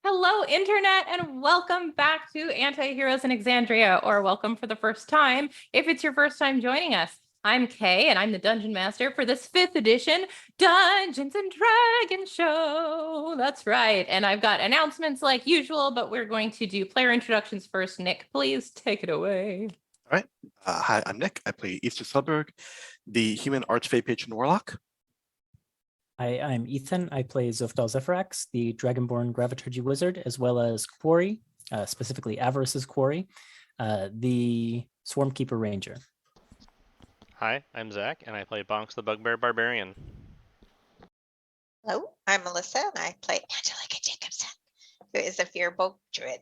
Hello, Internet, and welcome back to Antiheroes in Exandria, or welcome for the first time if it's your first time joining us. I'm Kay, and I'm the Dungeon Master for this 5th edition Dungeons and Dragons show. That's right, and I've got announcements like usual, but we're going to do player introductions first. Nick, please take it away. All right. Hi, I'm Nick. I play Easter Selberg, the human archfey patron warlock. Hi, I'm Ethan. I play Zofdal Zephyrax, the Dragonborn Graviturgy Wizard, as well as Quarry, specifically Avarice's Quarry, the Swarmkeeper Ranger. Hi, I'm Zach, and I play Bonks the Bugbear Barbarian. Hello, I'm Melissa, and I play Angelica Jacobson, who is a Fearbolt Druid.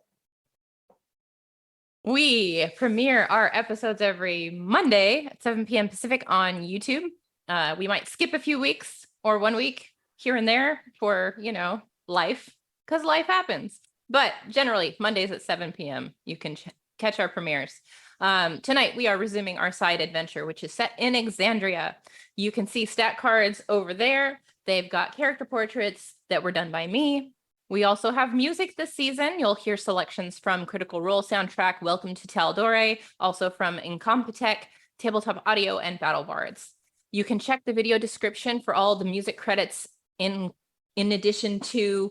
We premiere our episodes every Monday at 7 p.m. Pacific on YouTube. We might skip a few weeks or 1 week here and there for, life, because life happens. But generally, Mondays at 7 p.m., you can catch our premieres. Tonight, we are resuming our side adventure, which is set in Exandria. You can see stat cards over there. They've got character portraits that were done by me. We also have music this season. You'll hear selections from Critical Role soundtrack, Welcome to Tal'Dorei, also from Incompetech, Tabletop Audio, and BattleBards. You can check the video description for all the music credits in addition to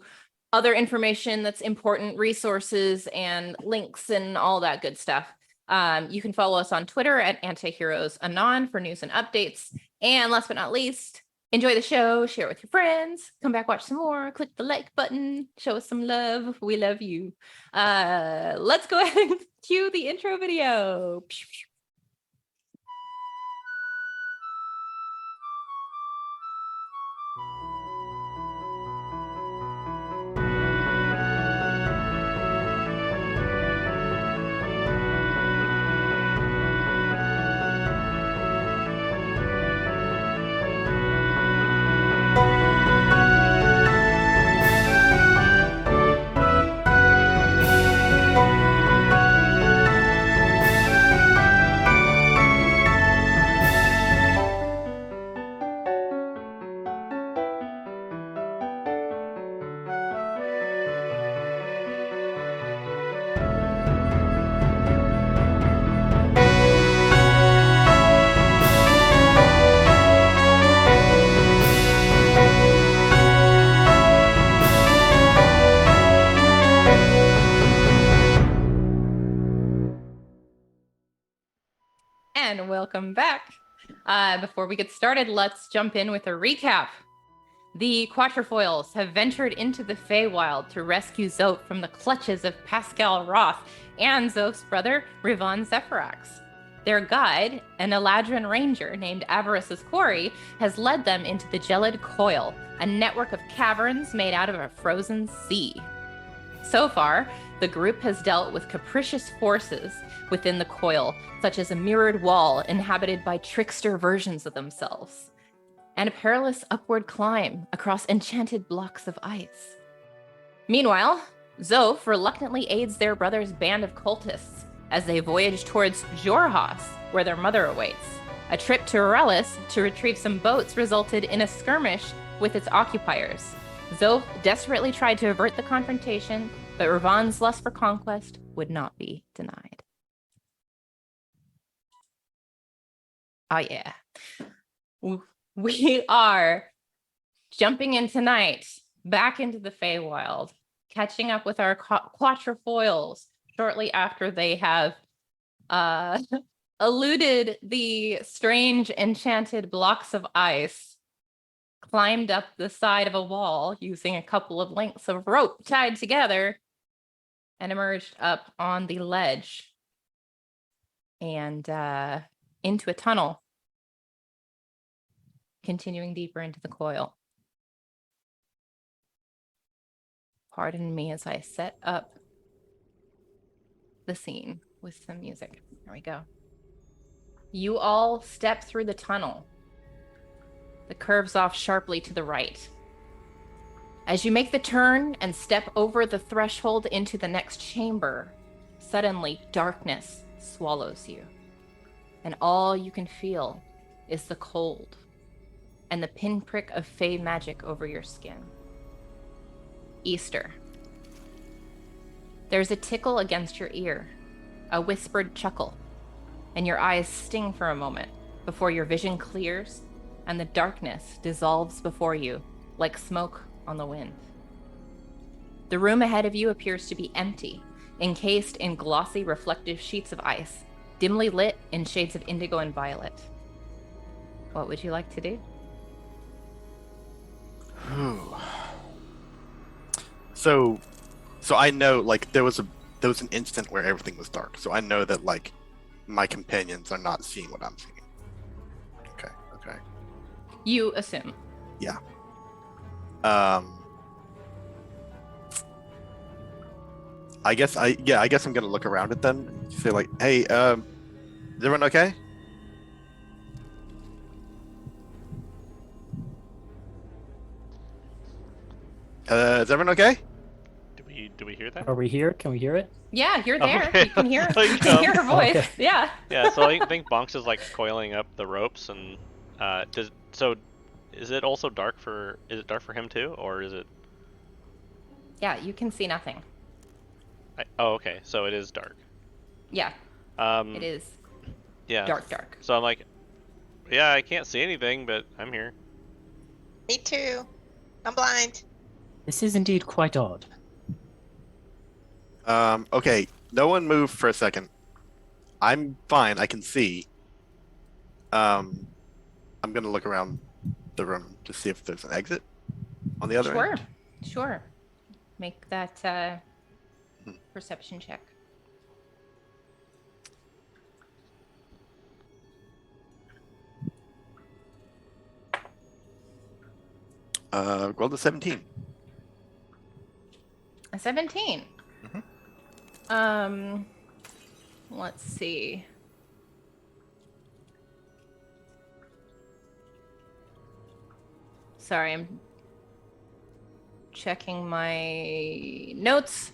other information that's important, resources and links and all that good stuff. You can follow us on Twitter at Antiheroes Anon for news and updates. And last but not least, enjoy the show, share it with your friends, come back, watch some more, click the like button, show us some love. We love you. Let's go ahead and cue the intro video. And welcome back. Before we get started, let's jump in with a recap. The Quatrefoils have ventured into the Feywild to rescue Zoth from the clutches of Pascal Roth and Zoth's brother, Rivon Zephyrax. Their guide, an Eladrin ranger named Avarice's Quarry, has led them into the Gelid Coil, a network of caverns made out of a frozen sea. So far, the group has dealt with capricious forces within the coil, such as a mirrored wall inhabited by trickster versions of themselves, and a perilous upward climb across enchanted blocks of ice. Meanwhile, Zoth reluctantly aids their brother's band of cultists as they voyage towards Jorhas, where their mother awaits. A trip to Aurelis to retrieve some boats resulted in a skirmish with its occupiers. Zoth desperately tried to avert the confrontation, but Rivon's lust for conquest would not be denied. Oh yeah. We are jumping in tonight, back into the Feywild, catching up with our Quatrefoils shortly after they have eluded the strange enchanted blocks of ice, climbed up the side of a wall using a couple of lengths of rope tied together, and emerged up on the ledge and into a tunnel, continuing deeper into the coil. Pardon me as I set up the scene with some music. There we go. You all step through the tunnel. It curves off sharply to the right. As you make the turn and step over the threshold into the next chamber, suddenly darkness swallows you, and all you can feel is the cold and the pinprick of fey magic over your skin. Easter, There's a tickle against your ear, a whispered chuckle, and your eyes sting for a moment before your vision clears and the darkness dissolves before you like smoke on the wind. The room ahead of you appears to be empty, encased in glossy reflective sheets of ice, dimly lit in shades of indigo and violet. What would you like to do? So I know like there was an instant where everything was dark. So I know that like my companions are not seeing what I'm seeing. Okay. You assume. Yeah. I guess I'm gonna look around it then. Say like, hey, is everyone okay? Is everyone okay? Do we hear that? Are we here? Can we hear it? Yeah, you're there. Okay. You can hear. Like, You can hear her voice. Okay. Yeah. Yeah, so I think Bonks is like coiling up the ropes, and is it also dark for him too, or is it? Yeah, you can see nothing. Oh, okay, so it is dark. Yeah, It it is Yeah. dark. So I'm like, yeah, I can't see anything, but I'm here. Me too. I'm blind. This is indeed quite odd. Okay, no one move for a second. I'm fine, I can see. I'm gonna look around the room to see if there's an exit on the other end. Sure. Make that perception check. Rolled a 17. A 17. Mhm. Let's see. Sorry, I'm checking my notes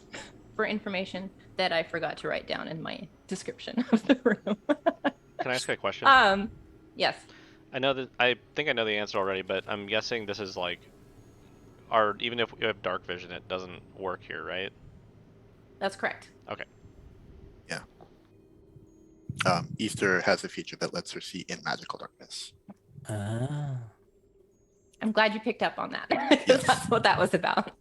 for information that I forgot to write down in my description of the room. Can I ask a question? Yes. I think I know the answer already, but I'm guessing this is like, even if we have dark vision, it doesn't work here, right? That's correct. Okay. Easter has a feature that lets her see in magical darkness. Ah. I'm glad you picked up on that. 'Cause Yes. that's what that was about.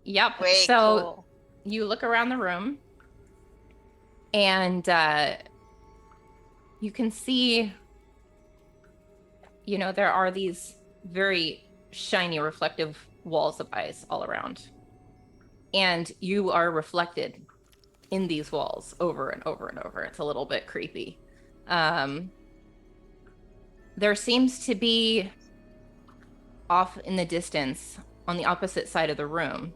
Yep. Way So cool. you look around the room and you can see, there are these very shiny reflective walls of ice all around. And you are reflected in these walls over and over and over. It's a little bit creepy. There seems to be off in the distance on the opposite side of the room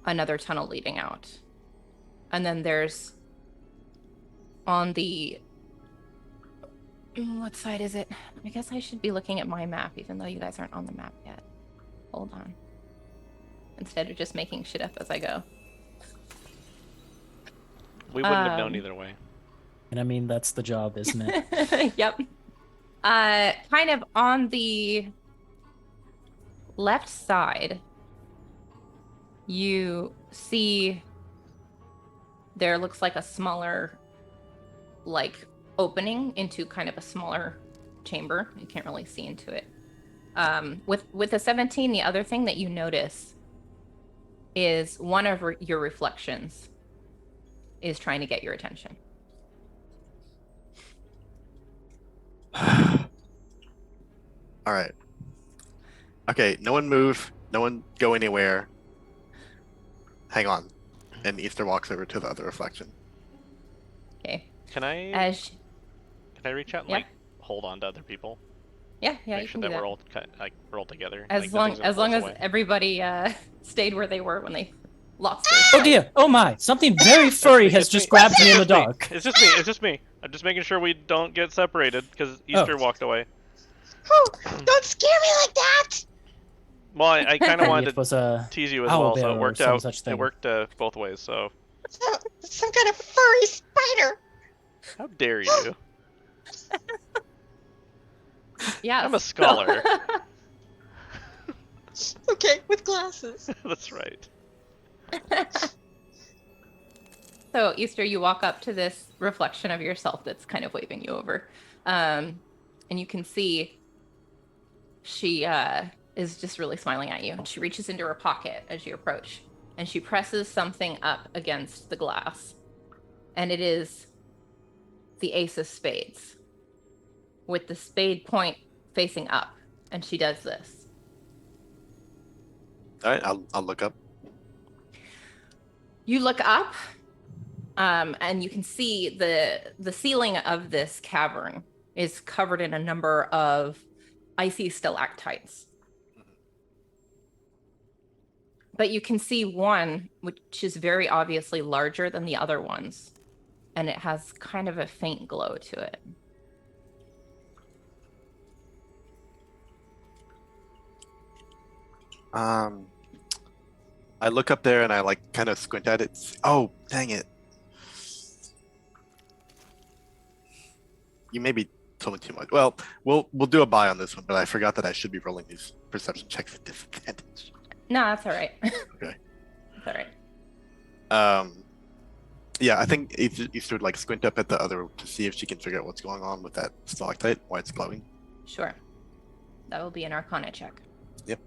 another tunnel leading out. And then there's on the what side is it? I guess I should be looking at my map even though you guys aren't on the map yet. Hold on. Instead of just making shit up as I go. We wouldn't have known either way. And I mean, that's the job, isn't it? Yep. Kind of on the left side, you see there looks like a smaller, like, opening into kind of a smaller chamber. You can't really see into it. With the 17, the other thing that you notice is one of your reflections is trying to get your attention. All right. Okay, no one move. No one go anywhere. Hang on. And Easter walks over to the other reflection. Okay. Can I reach out and Yeah. like hold on to other people? Yeah, Make you sure can that do that. we're all together. As like, long nothing's gonna as pull us long as away. everybody stayed where they were when they lost their Oh sight. dear! Oh my! Something very furry has It's just me. grabbed me in the It's me. dark. It's just me. It's just me. I'm just making sure we don't get separated because Easter walked away. Oh, don't scare me like that. Well, I kind of Maybe wanted it to was a tease you as owl well, so bear it or worked some out. such It thing. worked both ways. So Some kind of furry spider. how dare you? Yeah. I'm a scholar. Okay, with glasses. That's right. So Easter, you walk up to this reflection of yourself that's kind of waving you over. And you can see she is just really smiling at you. She reaches into her pocket as you approach, and she presses something up against the glass. And it is the Ace of Spades with the spade point facing up. And she does this. All right, I'll look up. You look up, and you can see the ceiling of this cavern is covered in a number of icy stalactites. But you can see one which is very obviously larger than the other ones, and it has kind of a faint glow to it. I look up there and I like kind of squint at it. Oh, dang it! You maybe told me too much. Well, we'll do a buy on this one, but I forgot that I should be rolling these perception checks at disadvantage. No, that's all right. Okay. That's all right. Yeah, I think Easter would like squint up at the other to see if she can figure out what's going on with that stalactite, why it's glowing. Sure. That will be an Arcana check. Yep.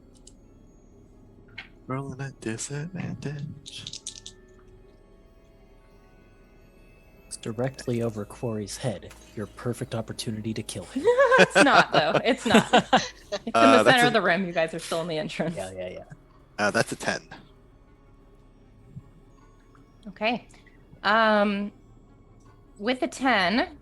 Rolling at disadvantage. It's directly over Quarry's head. Your perfect opportunity to kill him. It's not, though. It's not. It's in the That's center of the rim. You guys are still in the entrance. Yeah. That's a 10. Okay. With a 10,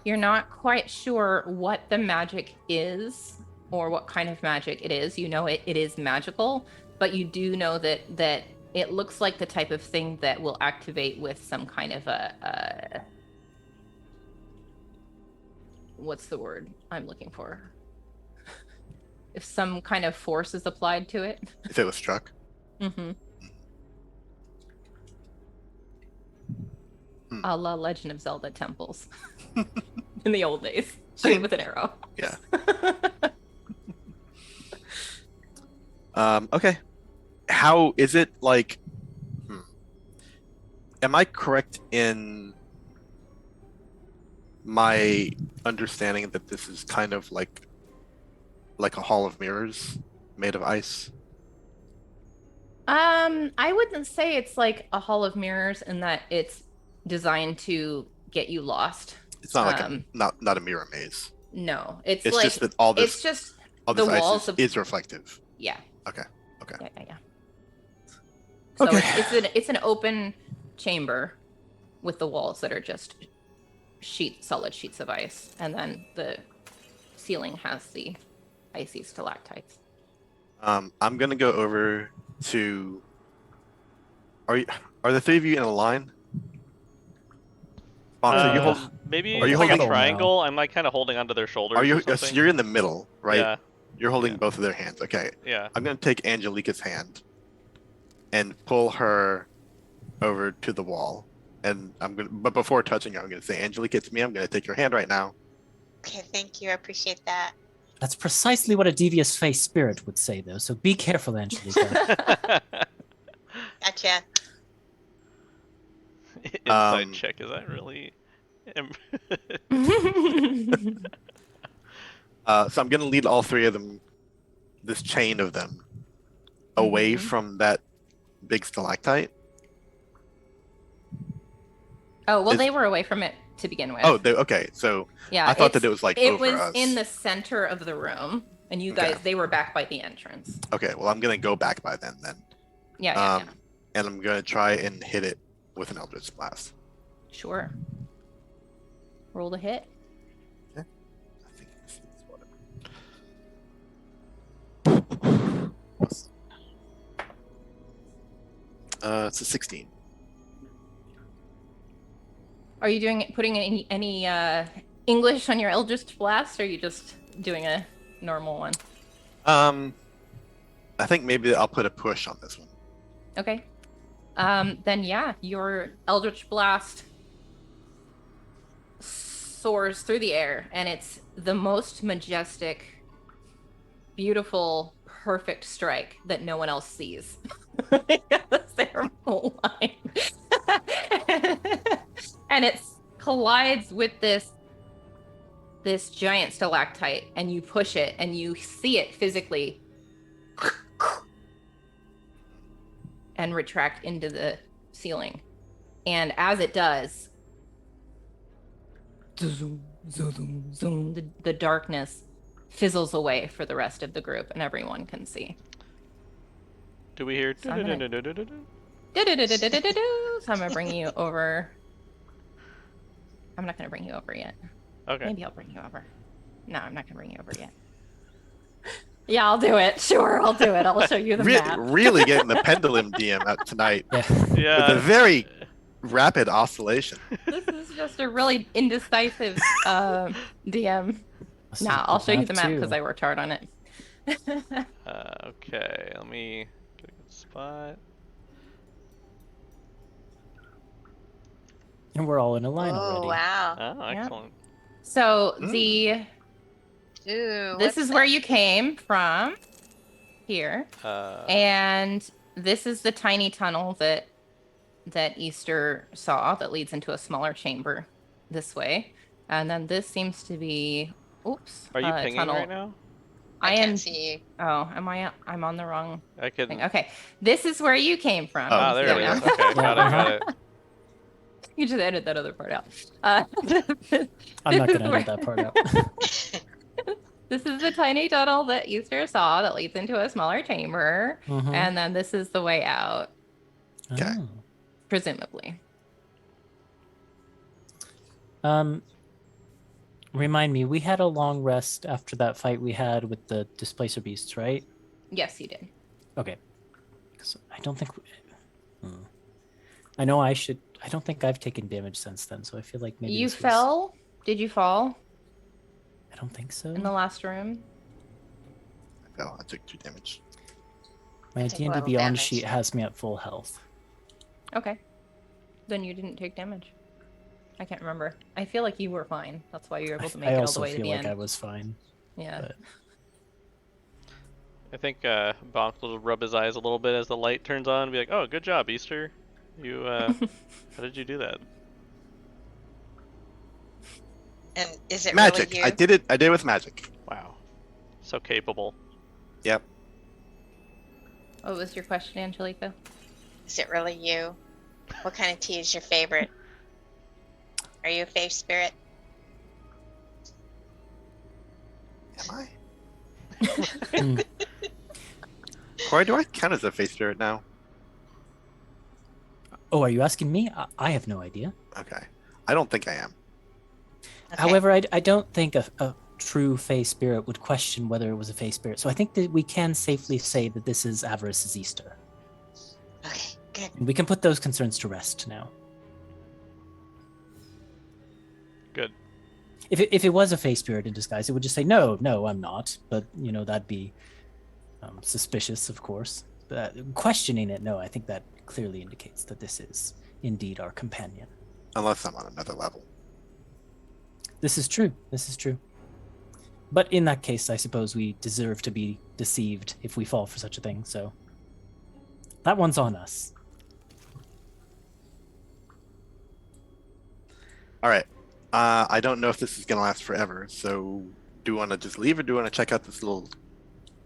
you're not quite sure what the magic is or what kind of magic it is. You know it is magical, but you do know that it looks like the type of thing that will activate with some kind of a what's the word I'm looking for? If some kind of force is applied to it. If it was struck. Mm-hmm. A la Legend of Zelda temples in the old days. Shoot with an arrow. Yeah. Okay. How is it like? Am I correct in my understanding that this is kind of like a hall of mirrors made of ice? I wouldn't say it's like a hall of mirrors in that it's designed to get you lost. It's not like not a mirror maze. No, it's It's like just that all this it's just all this the ice walls of is reflective. yeah. Okay. Yeah. So Okay. it's an open chamber with the walls that are just solid sheets of ice, and then the ceiling has the icy stalactites. I'm gonna go over to. Are the three of you in a line? Bonk, you holding? Maybe Are you like holding- a triangle. I'm like kind of holding onto their shoulders. Are you? Or something. So you're in the middle, right? Yeah. You're holding Yeah. both of their hands. Okay. Yeah. I'm gonna take Angelica's hand and pull her over to the wall, and but before touching her, I'm gonna say, Angelica, it's me. I'm gonna take your hand right now. Okay, thank you. I appreciate that. That's precisely what a devious face spirit would say, though. So be careful, Angelica. Gotcha. Inside check. Is that really? So I'm gonna lead all three of them, this chain of them, away Mhm. from that big stalactite. Oh well, Is- they were away from it to begin with. Oh, okay. So yeah. I thought that it's- it was like it over was us. in the center of the room, and you Okay. guys they were back by the entrance. Okay, well I'm gonna go back by then. Yeah. And I'm gonna try and hit it with an Eldritch Blast. Sure. Roll the hit. I think this is what it's a 16. Are you putting any English on your Eldritch Blast, or are you just doing a normal one? I think maybe I'll put a push on this one. Okay. Then yeah, your Eldritch Blast soars through the air, and it's the most majestic, beautiful, perfect strike that no one else sees. They're blind. And it collides with this giant stalactite, and you push it and you see it physically and retract into the ceiling. And as it does, zoom, zoom, zoom, the darkness fizzles away for the rest of the group, and everyone can see. Do we hear? So I'm gonna bring you over. I'm not gonna bring you over yet. Okay. Maybe I'll bring you over. No, I'm not gonna bring you over yet. Yeah, I'll do it. Sure, I'll do it. I'll show you the map. Really getting the pendulum DM out tonight with a Yeah. very rapid oscillation. This is just a really indecisive DM. This is Nah, a I'll good show you the map too. because I worked hard on it. Okay. Let me get a good spot. And we're all in a line Oh, already. wow. Oh, excellent. So Mm. Ooh, this what's is where that? you came from, here, and this is the tiny tunnel that Easter saw that leads into a smaller chamber this way, and then this seems to be, oops, Are you a pinging tunnel. right now? I I am. can't see you. Oh, am I? I'm on the wrong I could. thing. Okay, this is where you came from. Oh, Ah, there Yeah, it is. no. Okay, got it, got it. You just edited that other part out. I'm not this going to is edit that part out. This is the tiny tunnel that Easter saw that leads into a smaller chamber, Mhm. and then this is the way out, Okay. Oh. presumably. Remind me, we had a long rest after that fight we had with the displacer beasts, right? Yes, you did. Okay. 'Cause I don't think. I know I should. I don't think I've taken damage since then, so I feel like maybe You this was- fell? Did you fall I don't think so. in the last room? Oh, I took 2 damage. My took a D&D little Beyond damage. sheet has me at full health. Okay. Then you didn't take damage. I can't remember. I feel like you were fine. That's why you were able to make I it all the also way to feel the like end. I was fine. Yeah. but- I think Bonk will rub his eyes a little bit as the light turns on and be like, "Oh, good job, Easter. You, how did you do that?" And is it Magic. really you? I did it. I did it with magic. Wow, so capable. Yep. What was your question, Angelica? Is it really you? What kind of tea is your favorite? Are you a faith spirit? Am I? Mm. Corey, do I count as a face spirit now? Oh, are you asking me? I have no idea. Okay. I don't think I am. Okay. However, I don't think a true Fey spirit would question whether it was a Fey spirit. So I think that we can safely say that this is Avarice's Easter. Okay, good. And we can put those concerns to rest now. Good. If it was a Fey spirit in disguise, it would just say, no, I'm not. But, that'd be suspicious, of course. But questioning it, no, I think that clearly indicates that this is indeed our companion. Unless I'm on another level. This is true. But in that case, I suppose we deserve to be deceived if we fall for such a thing, so that one's on us. All right. I don't know if this is going to last forever, so do you want to just leave or do you want to check out this little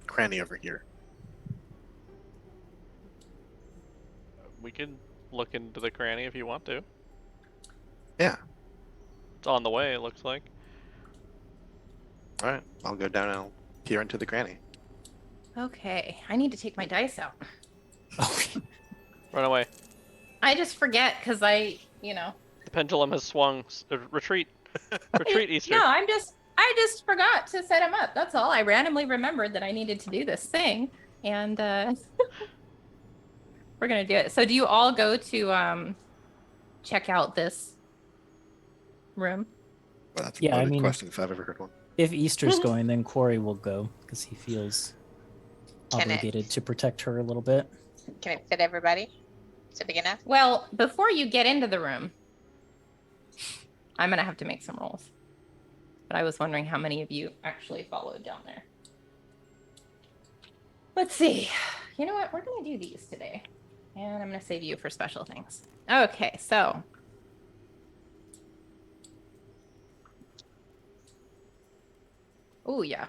cranny over here? We can look into the cranny if you want to. Yeah. It's on the way, it looks like. All right. I'll go down and I'll peer into the cranny. Okay, I need to take my dice out. Run away. I just forget because I, The pendulum has swung. Retreat. Retreat, Easter. No, I just forgot to set him up. That's all. I randomly remembered that I needed to do this thing, and we're gonna do it. So, do you all go to check out this room? Well, that's a Yeah, I loaded mean- question if I've ever heard one. If Easter's going, then Corey will go because he feels Can it- obligated to protect her a little bit. Can it fit everybody? Is it big enough? Well, before you get into the room, I'm gonna have to make some rolls. But I was wondering how many of you actually followed down there. Let's see. You know what? We're going to do these today. And I'm going to save you for special things. Okay, so. Oh, yeah.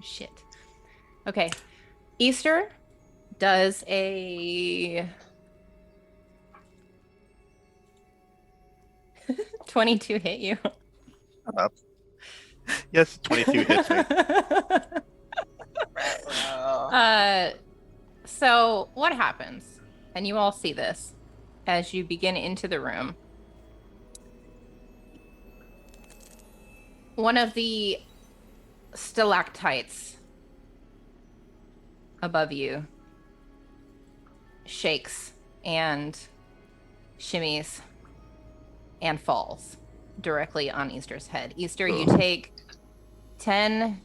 Shit. Okay. Easter does a 22 hit you. Yes, 22 hits me. So what happens? And you all see this as you begin into the room. One of the stalactites above you shakes and shimmies and falls directly on Easter's head. Easter, you take 10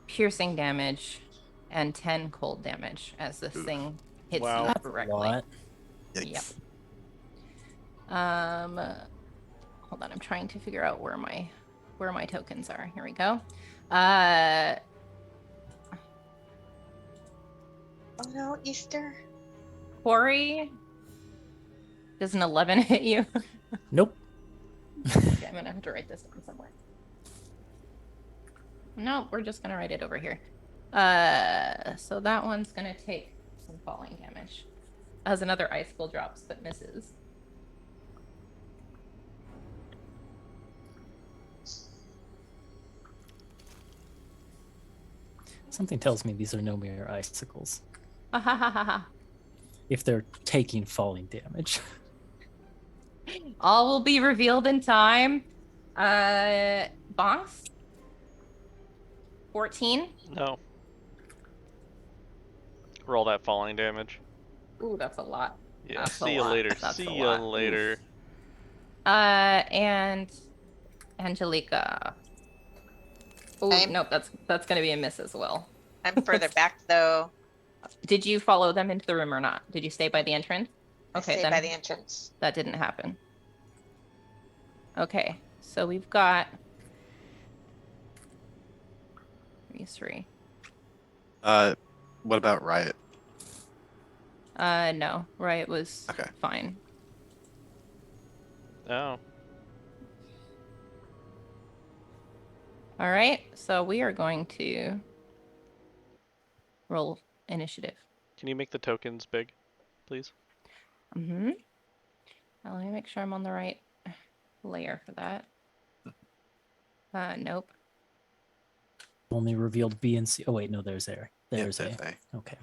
piercing damage and 10 cold damage as this thing hits Wow. you That's directly. What? Yikes. Yep. Hold on, I'm trying to figure out where my tokens are. Here we go. Oh no, Easter. Quarry, does an 11 hit you? Nope. Okay, I'm gonna have to write this down somewhere. No, we're just gonna write it over here. So that one's gonna take some falling damage. As another icicle drops but misses. Something tells me these are no mere icicles. All If they're taking falling damage. will be revealed in time. Bonks? 14? No. Roll that falling damage. Ooh, that's a lot. Yeah. That's a See you lot. later. That's See a you lot. later. And Angelica. Oh, I'm- nope, that's gonna be a miss as well. I'm further back though. Did you follow them into the room or not? Did you stay by the entrance? I Okay, stay then by the entrance. that didn't happen. Okay, so we've got these three. What about Riot? No, Riot was Okay. fine. Oh. All right, so we are going to roll initiative. Can you make the tokens big, please? Mm-hmm. Now, let me make sure I'm on the right layer for that. Nope. Only revealed B and C. Oh wait, no, there's A. There's Yes, A. Okay.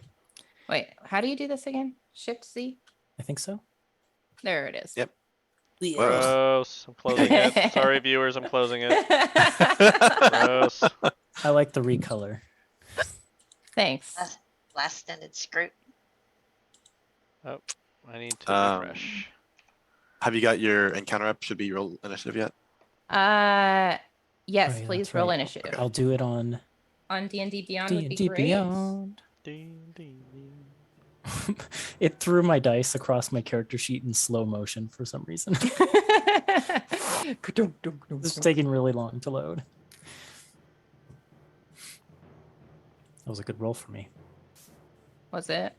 Wait, how do you do this again? Shift C? I think so. There it is. Yep. Yeah. Gross. I'm closing it. Sorry, viewers. I'm closing it. Gross. I like the recolor. Thanks. Last ended screw. Oh, I need to refresh. Have you got your encounter up? Should be roll initiative yet? Yes, Oh, yeah, please that's roll right. initiative. I'll do it on On D&D Beyond would be D&D great. Beyond. Ding, ding, ding. It threw my dice across my character sheet in slow motion for some reason. This is taking really long to load. That was a good roll for me. Was it?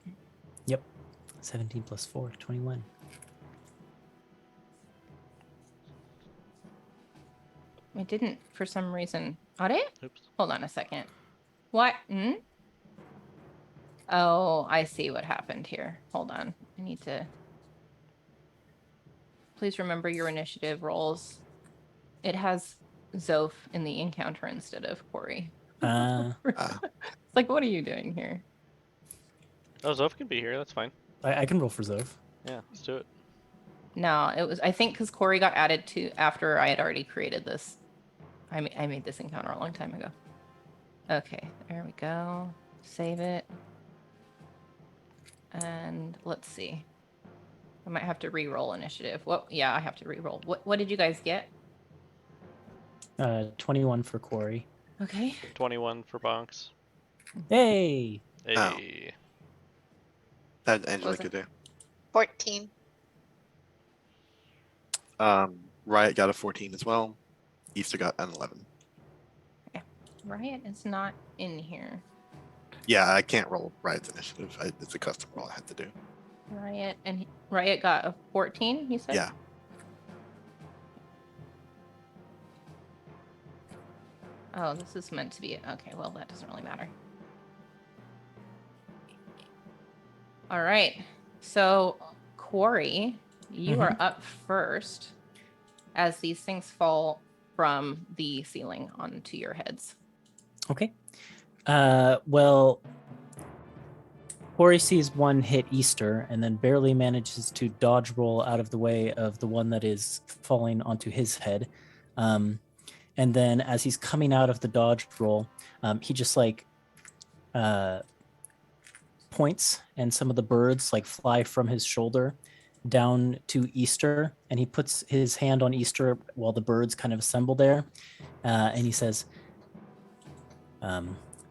17 plus 4, 21. It didn't for some reason. Are it? Oops. Hold on a second. What? Hmm? Oh, I see what happened here. Hold on. I need to. Please remember your initiative rolls. It has Zoph in the encounter instead of Corey. It's like, what are you doing here? Oh, Zoph can be here. That's fine. I can roll for Zoph. Yeah, let's do it. No, it was, I think, because Corey got added to after I had already created this. I made this encounter a long time ago. Okay, there we go. Save it. And let's see. I might have to re-roll initiative. What? Yeah, I have to re-roll. What did you guys get? 21 for Quarry. Okay. 21 for Bonks. Hey! Hey. That Angela Was could do. 14. Riot got a 14 as well. Easter got an 11. Riot is not in here. Yeah, I can't roll Riot's initiative. It's a custom roll I had to do. Riot got a 14, you said? Yeah. Oh, this is meant to be okay, well, that doesn't really matter. All right. So, Quarry, you are up first as these things fall from the ceiling onto your heads. Okay. Well, Corey sees one hit Easter and then barely manages to dodge roll out of the way of the one that is falling onto his head. And then as he's coming out of the dodge roll, he just like points, and some of the birds like fly from his shoulder down to Easter, and he puts his hand on Easter while the birds kind of assemble there, and he says,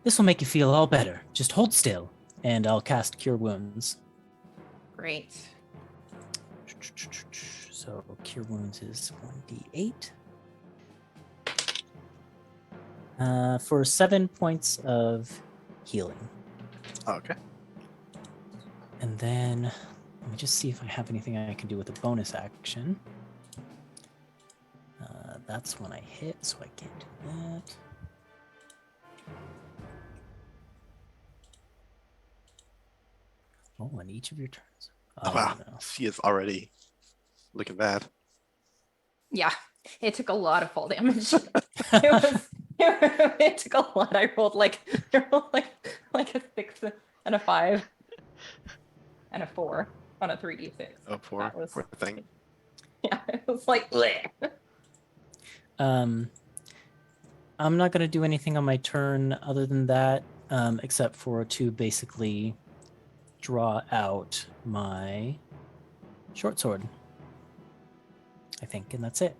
this will make you feel all better. Just hold still, and I'll cast Cure Wounds. Great. So Cure Wounds is 1d8. For 7 points of healing. Okay. And then let me just see if I have anything I can do with a bonus action. That's when I hit, so I can't do that. Oh, on each of your turns. Oh, Wow. no. She is already looking bad. Yeah, it took a lot of fall damage. It took a lot. I rolled like a 6 and a 5 and a 4 on a 3d6. Oh, poor thing. Yeah, it was like bleh. I'm not going to do anything on my turn other than that, except for to basically draw out my short sword, I think, and that's it.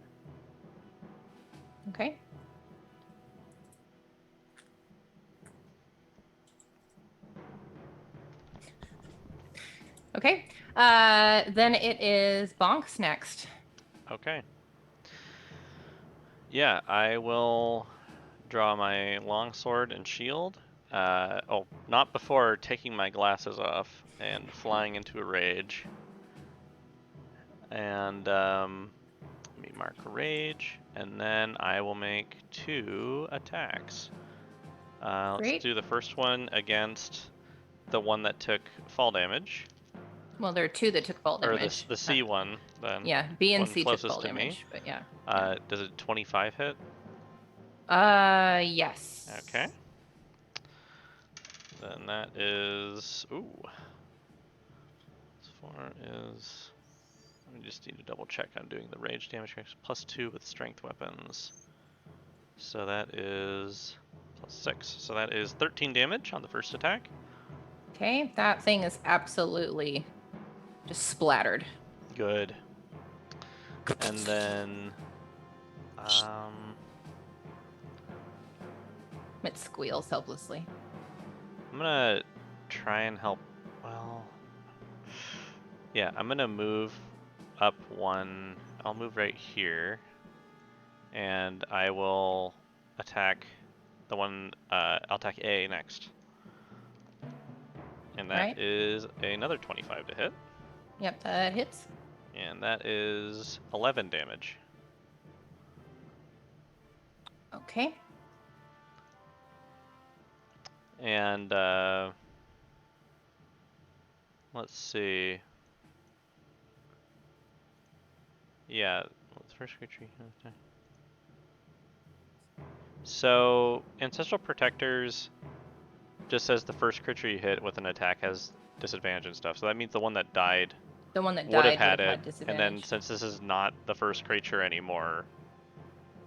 Okay. Okay. Then it is Bonks next. Okay. Yeah, I will draw my longsword and shield. Oh, not before taking my glasses off and flying into a rage. And let me mark a rage, and then I will make 2 attacks. Let's Great. do the first one against the one that took fall damage. Well, there are 2 that took fall Or damage. the C one, then. Yeah, B and one C took closest fall to me. damage, but yeah. Does a 25 hit? Yes. Okay. Then that is... Ooh. As far as... I just need to double check I'm doing the rage damage plus 2 with strength weapons. So that is plus 6. So that is 13 damage on the first attack. Okay, that thing is absolutely just splattered. Good. And then... It squeals helplessly. I'm gonna try and help. Well, yeah, I'm gonna move up 1. I'll move right here, and I will attack the one. I'll attack A next, and that is another 25 to hit. Yep, that hits. And that is 11 damage. Okay. And let's see. Yeah, first creature. So Ancestral Protectors just says the first creature you hit with an attack has disadvantage and stuff. So that means the one that died The one that would have died had it. And disadvantage. then since this is not the first creature anymore,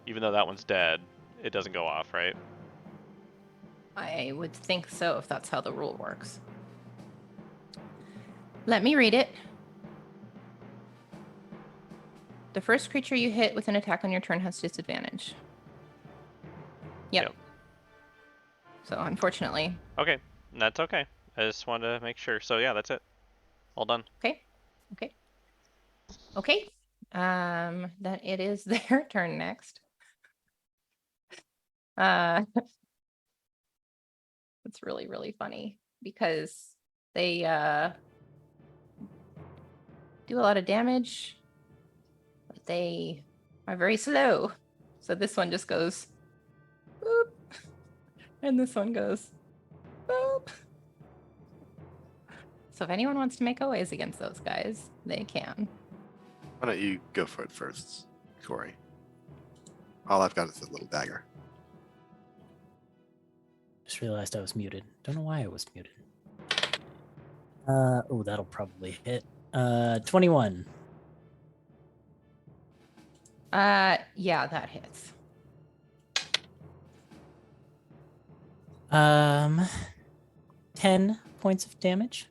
even though that one's dead, it doesn't go off, right? I would think so if that's how the rule works. Let me read it. The first creature you hit with an attack on your turn has disadvantage. Yep. So unfortunately. Okay, that's okay. I just wanted to make sure. So yeah, that's it. All done. Okay. Okay. Okay. Then it is their turn next. It's really, really funny because they do a lot of damage, but they are very slow. So this one just goes boop, and this one goes boop. So if anyone wants to make a ways against those guys, they can. Why don't you go for it first, Corey? All I've got is a little dagger. Just realized I was muted. Don't know why I was muted. Oh, that'll probably hit. 21. Yeah, that hits. 10 points of damage.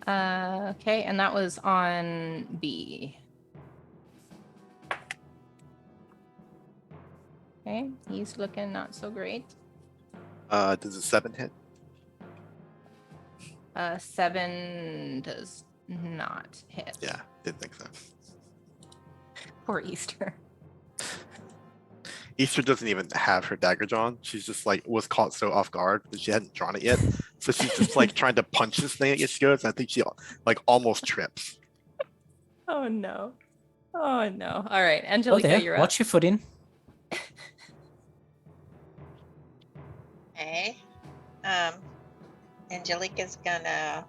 Okay, and that was on B. Okay, he's looking not so great. Does a 7 hit? 7 does not hit. Yeah, didn't think so. Poor Easter. Easter doesn't even have her dagger drawn. She's just like was caught so off guard that she hadn't drawn it yet. So she's just like trying to punch this thing as she goes. And I think she like almost trips. Oh no. Oh no. All right, Oh, Angelica, there. you're up. Watch your footing. Okay. Angelica's gonna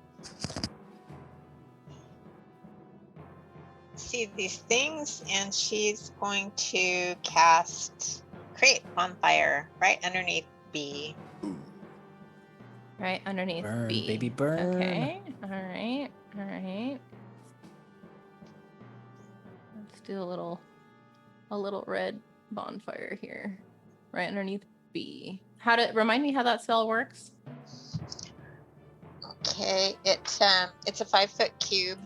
see these things, and she's going to cast Create Bonfire right underneath B. Ooh. Right underneath Burn, B. baby, burn. Okay. All right. All right. Let's do a little red bonfire here, right underneath B. Remind me how that spell works? Okay, it's a 5-foot cube,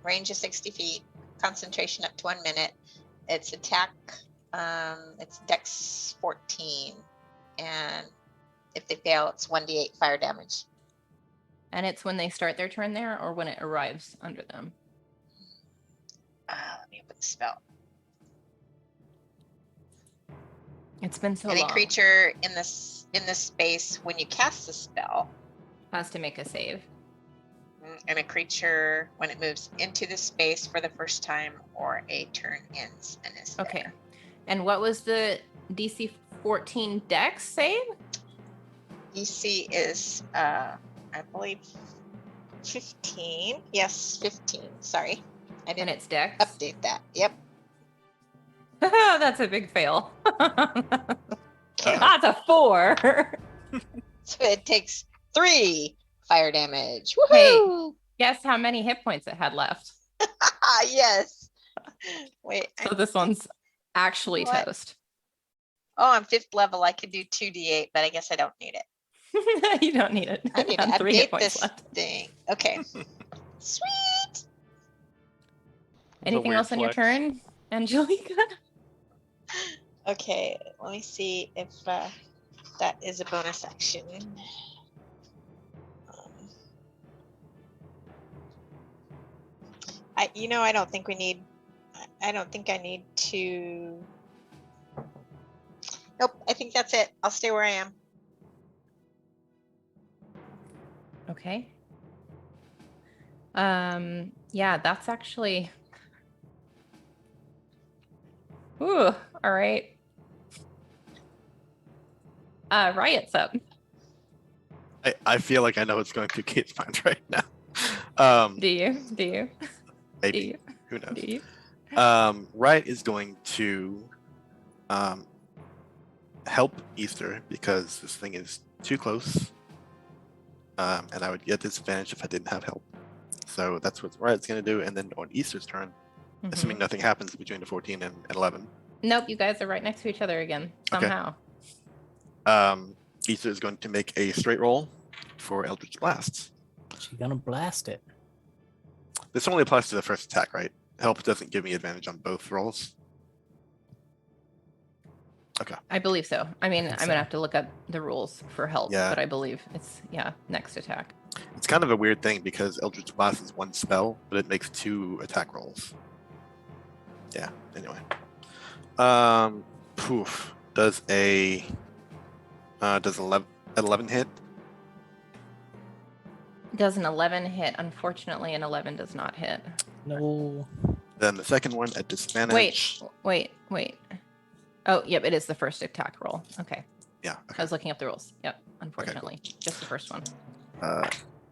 range of 60 feet, concentration up to 1 minute. Its attack, it's Dex 14, and if they fail, it's 1d8 fire damage. And it's when they start their turn there, or when it arrives under them. Let me open the spell. It's been so Any long. creature in this space when you cast the spell, Has to make a save. and a creature when it moves into the space for the first time or a turn ends and is Okay. there. And what was the DC 14 Dex save? DC is I believe 15. Yes, 15. Sorry, I And didn't it's Dex. update that. Yep. That's a big fail. That's a 4. So it takes 3 fire damage. Hey. Woohoo! Guess how many hit points it had left. Yes. Wait. So this one's actually What? toast. Oh, I'm 5th level. I could do 2d8, but I guess I don't need it. You don't need it. I need to Have 3 hit update points this left. thing. Okay. Sweet. Anything weird else on your flex. turn, Angelica? Okay, let me see if that is a bonus action. I don't think we need. I don't think I need to. Nope, I think that's it. I'll stay where I am. Okay. Yeah, that's actually. Ooh, all right. Riot's up. I feel like I know what's going through Kate's mind right now. Do you? Do you? Maybe. Do you? Who knows? Do you? Riot is going to help Easter because this thing is too close. And I would get disadvantage if I didn't have help. So that's what Riot's going to do. And then on Easter's turn, Mhm. assuming nothing happens between the 14 and 11, Nope, you guys are right next to each other again Okay. somehow. Easter is going to make a straight roll for Eldritch Blast. She's gonna blast it. This only applies to the first attack, right? Help doesn't give me advantage on both rolls. I believe so. I mean, think I'm gonna so. have to look up the rules for help, Yeah. but I believe it's next attack. It's kind of a weird thing because Eldritch Blast is one spell, but it makes 2 attack rolls. Yeah, anyway. Poof. Does 11 hit? Does an 11 hit? Unfortunately, an 11 does not hit. No. Then the second one at disadvantage. Wait. Oh, yep, it is the first attack roll. Okay. Yeah. I Okay. was looking up the rules. Yep, unfortunately. Just the first one.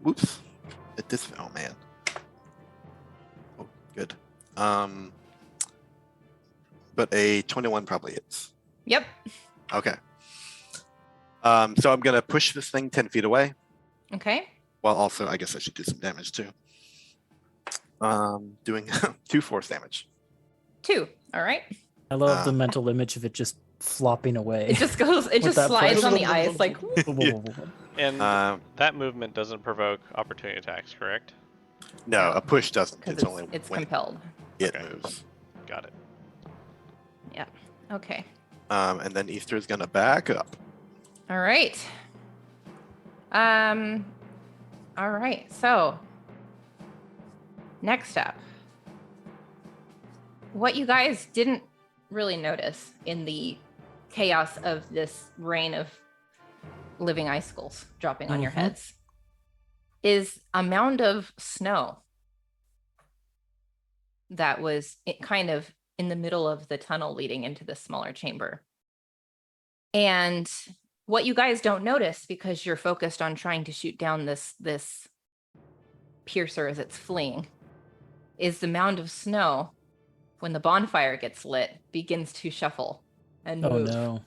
Whoops. At this. Oh man. Oh, good. But a 21 probably hits. Yep. Okay. So I'm gonna push this thing 10 feet away. Okay. While also, I guess I should do some damage too. Doing 2 force damage. 2. All right. I love the mental image of it just flopping away. It just goes, it With just that slides push. on the ice like, And Um, that movement doesn't provoke opportunity attacks, correct? no, a push doesn't. because It's only it's when compelled. it Okay. moves. Got it. Yep. Okay. And then Easter is gonna back up. All right. All right. So next up, what you guys didn't really notice in the chaos of this rain of living icicles dropping on your heads is a mound of snow that was kind of in the middle of the tunnel leading into the smaller chamber. And what you guys don't notice, because you're focused on trying to shoot down this piercer as it's fleeing, is the mound of snow, when the bonfire gets lit, begins to shuffle and Oh move. no.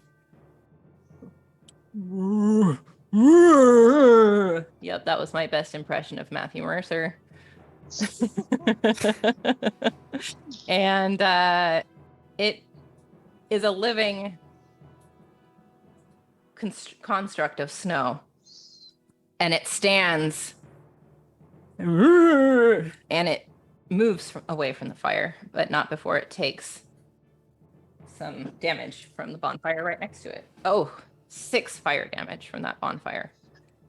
Yep, that was my best impression of Matthew Mercer. And it is a living construct of snow, and it stands and it moves away from the fire, but not before it takes some damage from the bonfire right next to it. Oh, 6 fire damage from that bonfire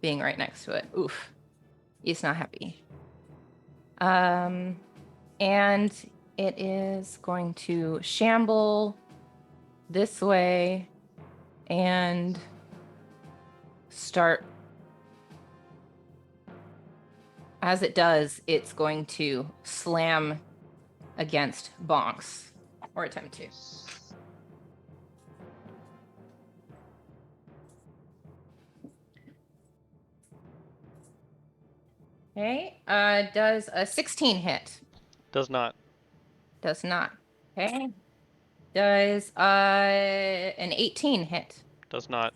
being right next to it. Oof. He's not happy. And it is going to shamble this way and start. As it does, it's going to slam against Bonks, or attempt to. Okay, does a 16 hit? Does not. Does not. Okay. Does an 18 hit? Does not.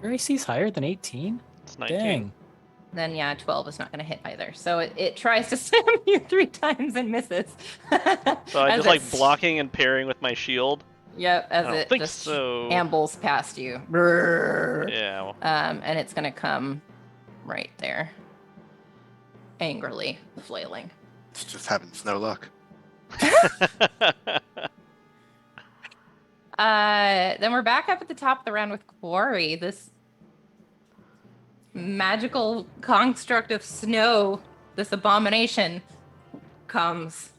Your AC's higher than 18? It's 19. Dang. Then yeah, 12 is not going to hit either. So it tries to slam you 3 times and misses. So I As just like it's- blocking and parrying with my shield. Yep, I as don't it think just so. ambles past you. Yeah. Well, And it's going to come right there, angrily flailing. It's just having snow luck. Then we're back up at the top of the round with Quarry. This magical construct of snow, this abomination, comes.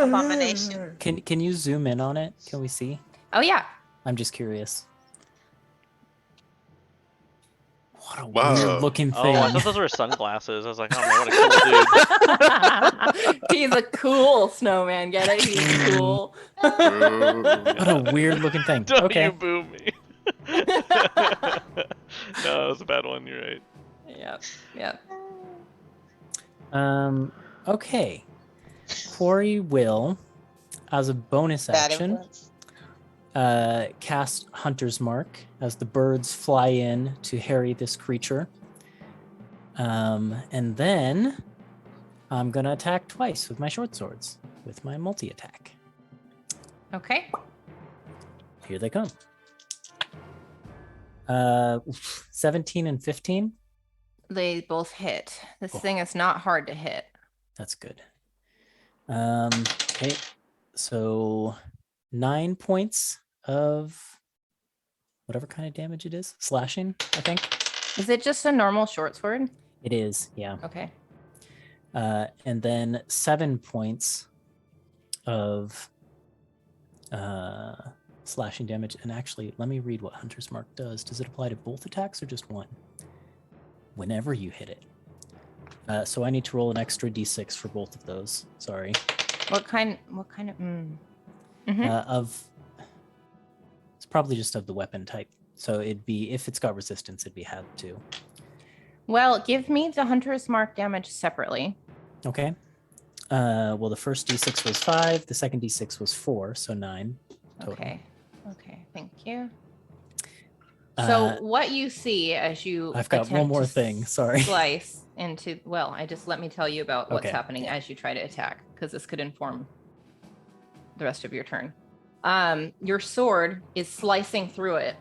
Abomination. Can you zoom in on it? Can we see? Oh yeah. I'm just curious. What a Whoa. weird looking oh, thing. I thought those were sunglasses. I was like, oh man, what a cool dude. He's a cool snowman. Get it? He's cool. What a weird looking thing. Don't Okay. you boo me. No, that was a bad one. You're right. Yep. Okay. Quarry will, as a bonus Bad action, influence. cast Hunter's Mark as the birds fly in to harry this creature. And then I'm gonna attack twice with my short swords with my multi-attack. Okay. Here they come. 17 and 15. They both hit. This Oh. thing is not hard to hit. That's good. Okay, so 9 points of whatever kind of damage it is, slashing, I think. Is it just a normal short sword? It is, yeah. Okay. And then 7 points of slashing damage. And actually, let me read what Hunter's Mark does. Does it apply to both attacks or just one? Whenever you hit it. So I need to roll an extra d6 for both of those. Sorry. What kind of Of it's probably just of the weapon type. So it'd be, if it's got resistance, it'd be had to. Well, give me the Hunter's Mark damage separately. Okay. Well, the first d6 was 5, the second d6 was 4, so 9 total. Okay, thank you. So Uh, what you see as you I've got one attempt more to thing, sorry. slice into, well, let me tell you about what's Okay, happening yeah. as you try to attack, because this could inform the rest of your turn. Your sword is slicing through it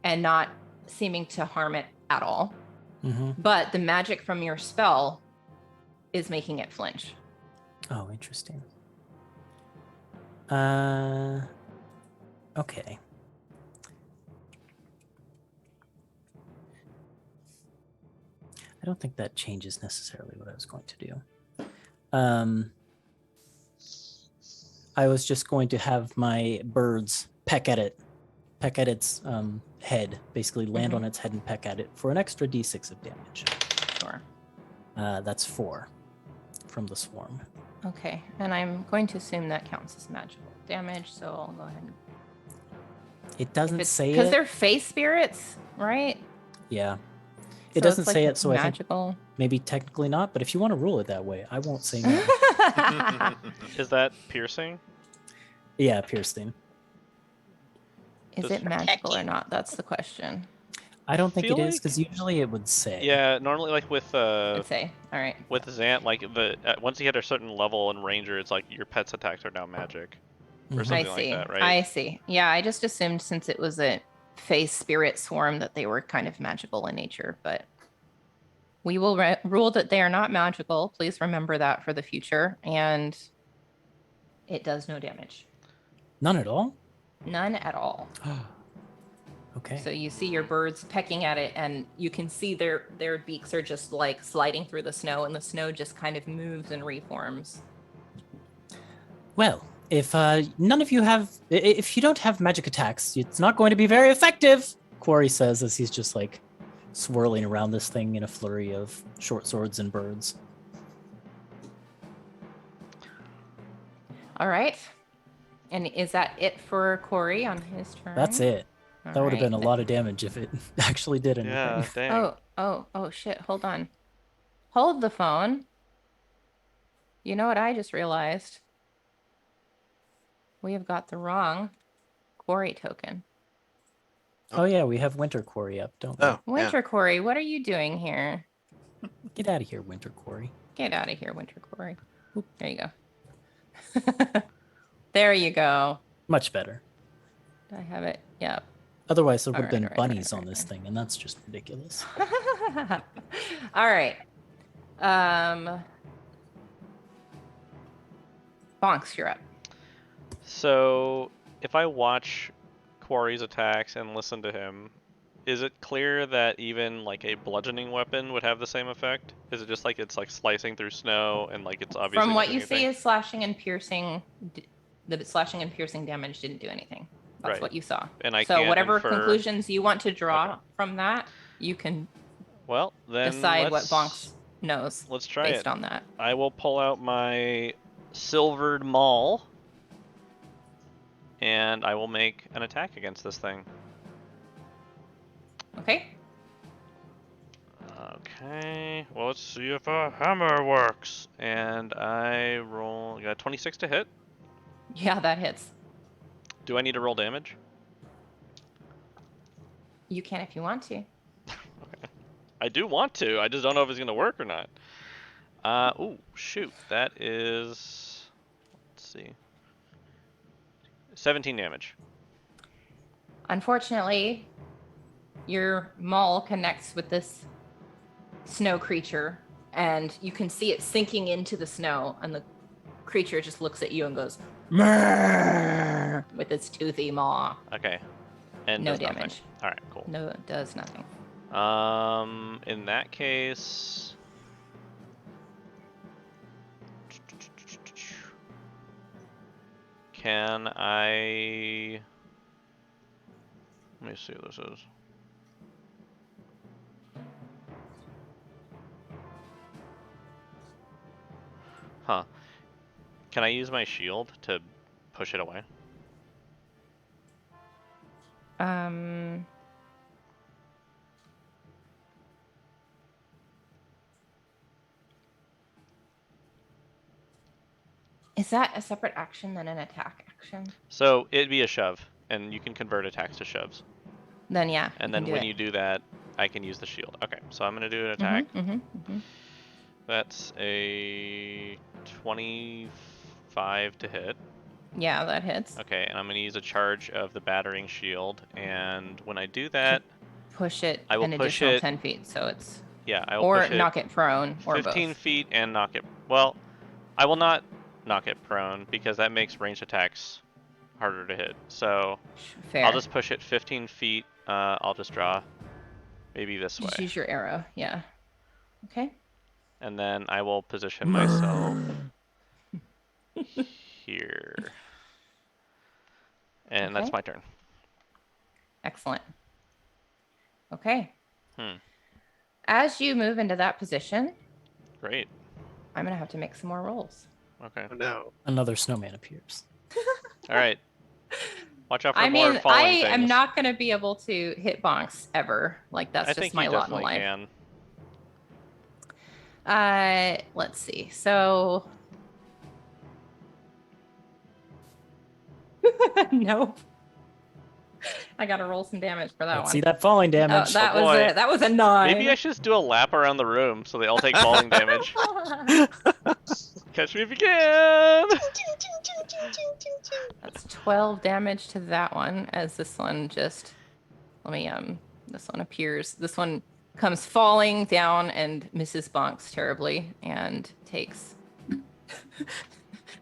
and not seeming to harm it at all. Mm-hmm. But the magic from your spell is making it flinch. Oh, interesting. Okay. I don't think that changes necessarily what I was going to do. I was just going to have my birds peck at its head, basically land on its head and peck at it for an extra d6 of damage. Sure. That's 4 from the swarm. Okay, and I'm going to assume that counts as magical damage, so I'll go ahead. It doesn't say because it. they're face spirits, right? Yeah. It So doesn't it's, like, say it, so magical. I think maybe technically not, but if you want to rule it that way, I won't say no. Is that piercing? Yeah, piercing. Is Just it magical or protecting. not? That's the question. I don't think it Feel is, like- because usually it would say. Yeah, normally like with Let's say. All right. Zant, like once you hit a certain level in Ranger, it's like your pet's attacks are now magic, or Mhm. I something see. like that, right? I see. Yeah, I just assumed since it was a face spirit swarm that they were kind of magical in nature, but we will rule that they are not magical. Please remember that for the future. And it does no damage. None at all? None at all. Okay. So you see your birds pecking at it, and you can see their beaks are just like sliding through the snow, and the snow just kind of moves and reforms. Well, if none of you have, if you don't have magic attacks, it's not going to be very effective, Quarry says as he's just like swirling around this thing in a flurry of short swords and birds. All right. And is that it for Corey on his turn? That's it. All That would have been a right. lot of damage if it actually did anything. Yeah, dang. Oh, shit. Hold on. Hold the phone. You know what I just realized? We have got the wrong quarry token. Oh yeah, we have Winter Quarry up, don't we? Oh, Winter Quarry, what are you doing here? Get out of here, Winter Quarry. Get out of here, Winter Quarry. Oop, there you go. There you go. Much better. I have it. Yep. Otherwise, there would have Alright, been alright, bunnies alright, on this thing, and that's just ridiculous. All right. Bonks, you're up. So if I watch Quarry's attacks and listen to him, is it clear that even like a bludgeoning weapon would have the same effect? Is it just like it's like slicing through snow and like it's obviously From not what doing you see anything? is slashing and piercing, the slashing and piercing damage didn't do anything. That's Right. what you saw. And I So can't whatever infer- conclusions you want to draw Okay. from that, you can Well, then decide what let's- Bonks knows Let's try based it. on that. I will pull out my silvered maul, and I will make an attack against this thing. Okay. Okay, well, let's see if a hammer works. And I got 26 to hit. Yeah, that hits. Do I need to roll damage? You can if you want to. I do want to, I just don't know if it's gonna work or not. Ooh, shoot, that is, let's see, 17 damage. Unfortunately, your maul connects with this snow creature, and you can see it sinking into the snow, and the creature just looks at you and goes "Mrrr," with its toothy maw. Okay, and No does nothing. damage. All right, cool. No, it does nothing. In that case, can I? Let me see what this is. Huh. Can I use my shield to push it away? Is that a separate action than an attack action? So it'd be a shove, and you can convert attacks to shoves. Then yeah. And then when you do that, I can use the shield. Okay, so I'm gonna do an attack. That's a 25 to hit. Yeah, that hits. Okay, and I'm gonna use a charge of the battering shield, and when I do that, Push it I will an push additional it. 10 feet, so it's Yeah, I will or push it knock it prone or 15 both. feet and knock it. Well, I will not knock it prone because that makes ranged attacks harder to hit. So Fair. I'll just push it 15 feet. I'll just draw maybe this Just way. use your arrow. Yeah. Okay. And then I will position myself here. And that's Okay. my turn. Excellent. Okay. Hmm. As you move into that position, Great. I'm gonna have to make some more rolls. Okay. Oh, no. Another snowman appears. All right. Watch out for I more mean, falling I things. am not gonna be able to hit bonks ever. Like that's I just think my you lot in definitely life. can. Let's see. So nope. I gotta roll some damage for that Let's one. see that falling damage. That Oh, was boy. that was a 9. Maybe I should just do a lap around the room so they all take falling damage. Catch me if you can. That's 12 damage to that one as this one just this one appears. This one comes falling down and misses bonks terribly and takes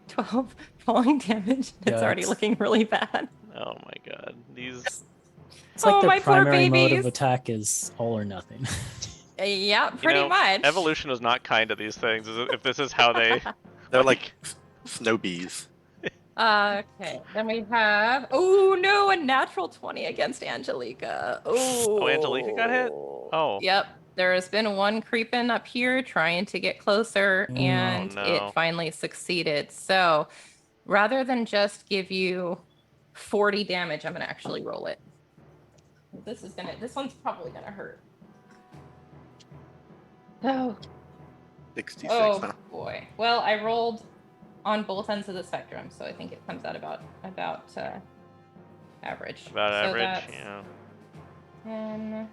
12 falling damage. It's already Yikes. looking really bad. Oh my god. These. It's like Oh, their my poor primary mode of babies. attack is all or nothing. Yeah, You pretty know, much. Evolution was not kind to these things. If this is how they. They're like snow bees. Okay, then we have no, a natural 20 against Angelica. Oh, Angelica got hit? Oh. Yep. There has been one creeping up here trying to get closer, Mm. and Oh, no. it finally succeeded. So rather than just give you 40 damage, I'm gonna actually roll it. This one's probably gonna hurt. Oh, 66 oh now. boy. Well, I rolled on both ends of the spectrum, so I think it comes out about average. About So average, that's yeah. 10,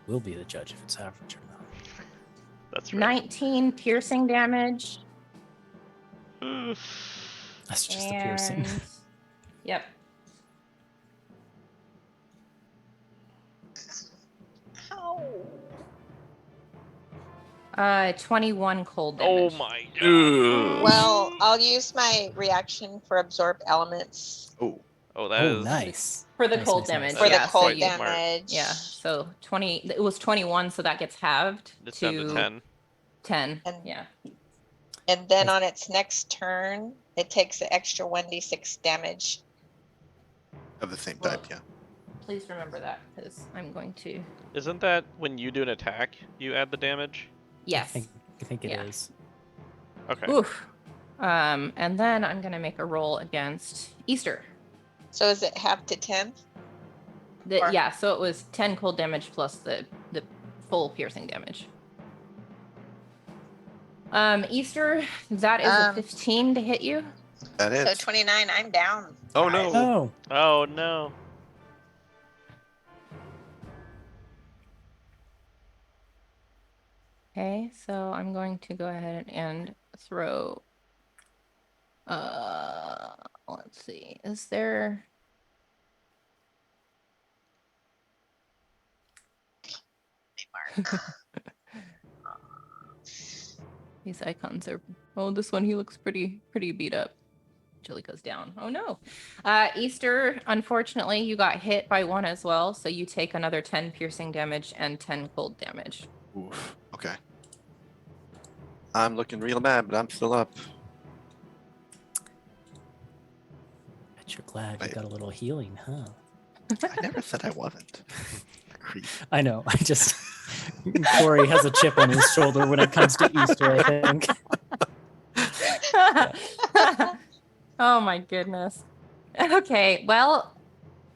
We'll be the judge if it's average or not. That's right. 19 piercing damage. That's just a piercing. And yep. Ow. 21 cold Oh damage. my god. Ugh. Well, I'll use my reaction for absorb elements Oh, Oh, that Oh, is nice. For the Nice, cold nice, damage. nice. for yeah, the cold so you, smart. damage. yeah, so 20, it was 21, so that gets halved It's down to 10. 10. And- Yeah. And then on its next turn, it takes an extra 1d6 damage. of the same Well, type, yeah. Please remember that because I'm going to. Isn't that when you do an attack, you add the damage? Yes. I think it is. Yeah. Okay. Oof. And then I'm gonna make a roll against Easter. So is it half to 10? Or- Yeah, so it was 10 cold damage plus the full piercing damage. Easter, that is a 15 to hit you. That So is. 29, I'm down. Oh, 5. no. Oh, Oh no. Okay, so I'm going to go ahead and throw. Let's see. Is there? These icons are. Oh, this one he looks pretty beat up. Angelica's down. Oh no. Easter, unfortunately, you got hit by one as well, so you take another 10 piercing damage and 10 cold damage. Oof. Okay. I'm looking real bad, but I'm still up. Bet you're glad Wait. you got a little healing, huh? I never said I wasn't. Creep. I know. I just Corey has a chip on his shoulder when it comes to Easter, I think. Oh my goodness. Okay, well,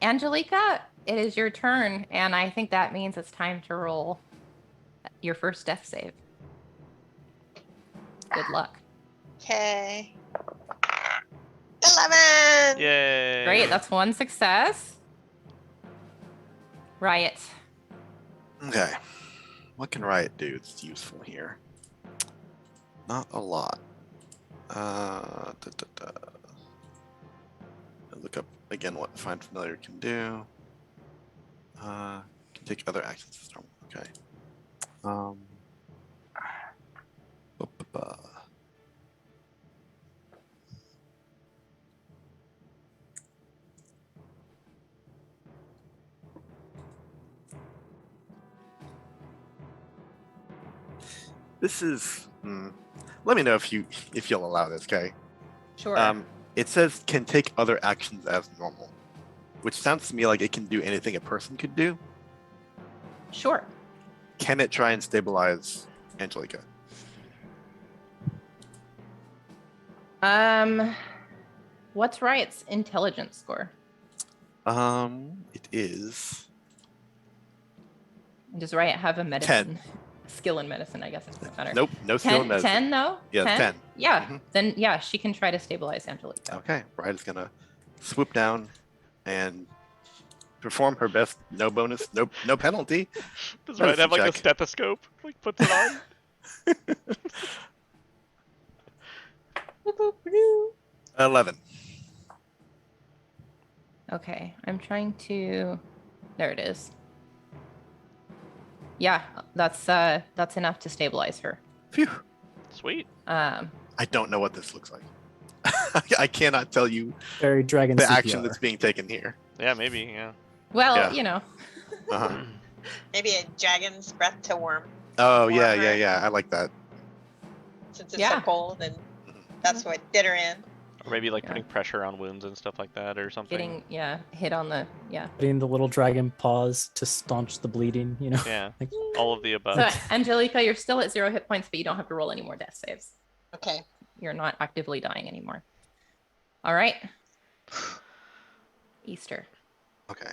Angelica, it is your turn, and I think that means it's time to roll your first death save. Good luck. Okay. 11. Yay! Great, that's one success. Riot. Okay. What can Riot do that's useful here? Not a lot. Look up again what Find Familiar can do. Can take other actions. Okay. Ba-ba-ba. This is. Let me know if you'll allow this, okay? Sure. It says can take other actions as normal, which sounds to me like it can do anything a person could do. Sure. Can it try and stabilize Angelica? What's Riot's intelligence score? It is Does Riot have a medicine skill in medicine? I guess it's better. nope, no skill 10, in medicine. 10 though? Yeah, 10. Yeah, Mhm. then yeah, she can try to stabilize Angelica. Okay, Riot is gonna swoop down and perform her best. No bonus, no penalty. Does Ryan have like a check. stethoscope? Like puts it on? 11. Okay, I'm trying to. There it is. Yeah, that's enough to stabilize her. Phew. Sweet. Um, I don't know what this looks like. I cannot tell you Very dragon the CPR. action that's being taken here. Yeah, maybe. Yeah. well, Yeah. you know. Uh-huh. Maybe a dragon's breath to warm, Oh yeah, Warmer. yeah. I like that. since it's so Yeah. cold, and that's what did her in. Or maybe like Yeah. putting pressure on wounds and stuff like that, or something. Getting hit on the Putting the little dragon paws to staunch the bleeding, you know. Yeah, Like, all of the above. So Angelica, you're still at 0 hit points, but you don't have to roll any more death saves. Okay. You're not actively dying anymore. All right. Easter. Okay.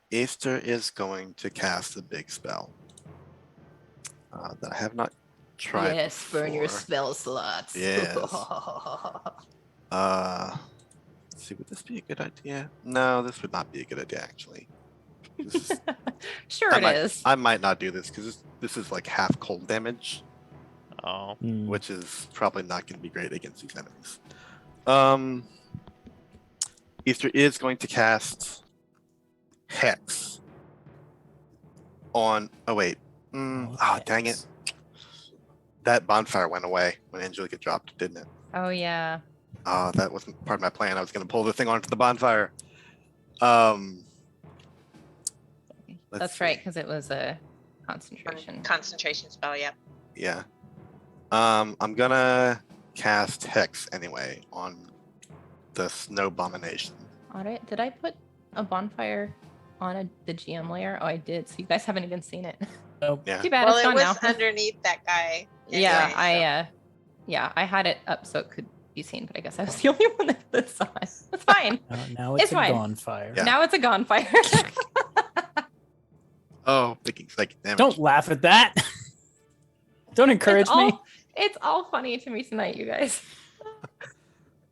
Easter is going to cast a big spell that I have not tried. Yes, burn your before. spell slots. Yes. Let's see, would this be a good idea? No, this would not be a good idea actually. This is- Sure I it might, is. I might not do this because this is like half cold damage, Oh, which is probably not going to be great against these enemies. Easter is going to cast Hex on. Oh wait. Dang it! That bonfire went away when Angelica dropped, didn't it? Oh yeah. Oh, that wasn't part of my plan. I was going to pull the thing onto the bonfire. Let's That's see. right, because it was a concentration. Concentration spell, yep. Yeah. I'm gonna cast Hex anyway on the Snow Abomination. All right. Did I put a bonfire on the GM layer? Oh, I did. So you guys haven't even seen it. Nope. Yeah. Too bad Well, it's it gone was now. underneath that guy. Yeah, anyway, I had it up so it could be seen, but I guess I was the only one that saw it. It's fine. Now it's It's a fine. bonfire. Yeah. Now it's a gonfire. Oh, thinking psychic damage. Don't laugh at that. Don't encourage me. It's all funny to me tonight, you guys.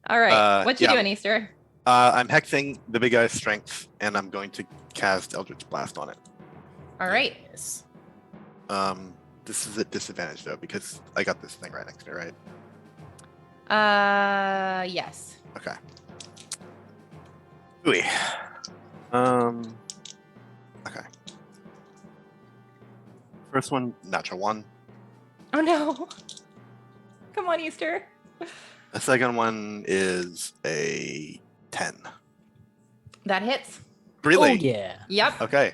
All right. What you yeah. doing, Easter? I'm hexing the big guy's strength, and I'm going to cast Eldritch Blast on it. All right. Yes. This is at disadvantage though because I got this thing right next to me, right? Yes. Okay. Ooh. Okay. First one, natural 1. Oh no. Come on, Easter. The second one is a 10. That hits. Really? Oh yeah. Yep. Okay.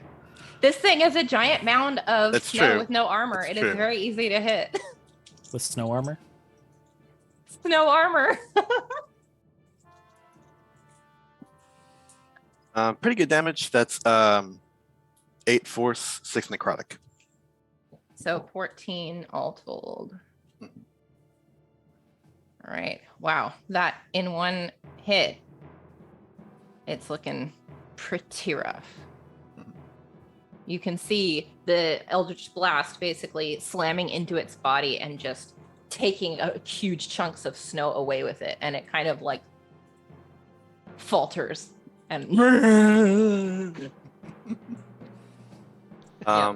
This thing is a giant mound of That's snow true. with no armor. That's It is true. very easy to hit. With snow armor. Snow armor. Pretty good damage. That's 8 force, 6 necrotic. So 14 all told. Mhm. All right. Wow. That in one hit, it's looking pretty rough. Mhm. You can see the Eldritch Blast basically slamming into its body and just taking huge chunks of snow away with it. And it kind of like falters and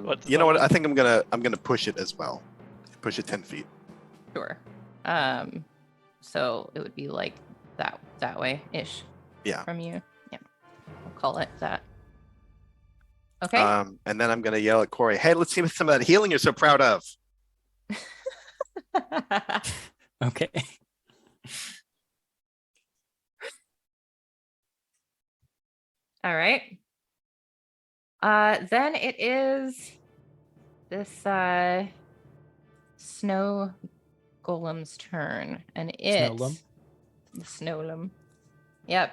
What's You know what? the- I think I'm gonna push it as well. Push it 10 feet. sure. So it would be like that way ish. Yeah. From you. Yeah. We'll call it that. Okay. And then I'm gonna yell at Corey, "Hey, let's see some of that healing you're so proud of." Okay. All right. Then it is this snow golem's turn, and Snowlum? the snowlum. Yep.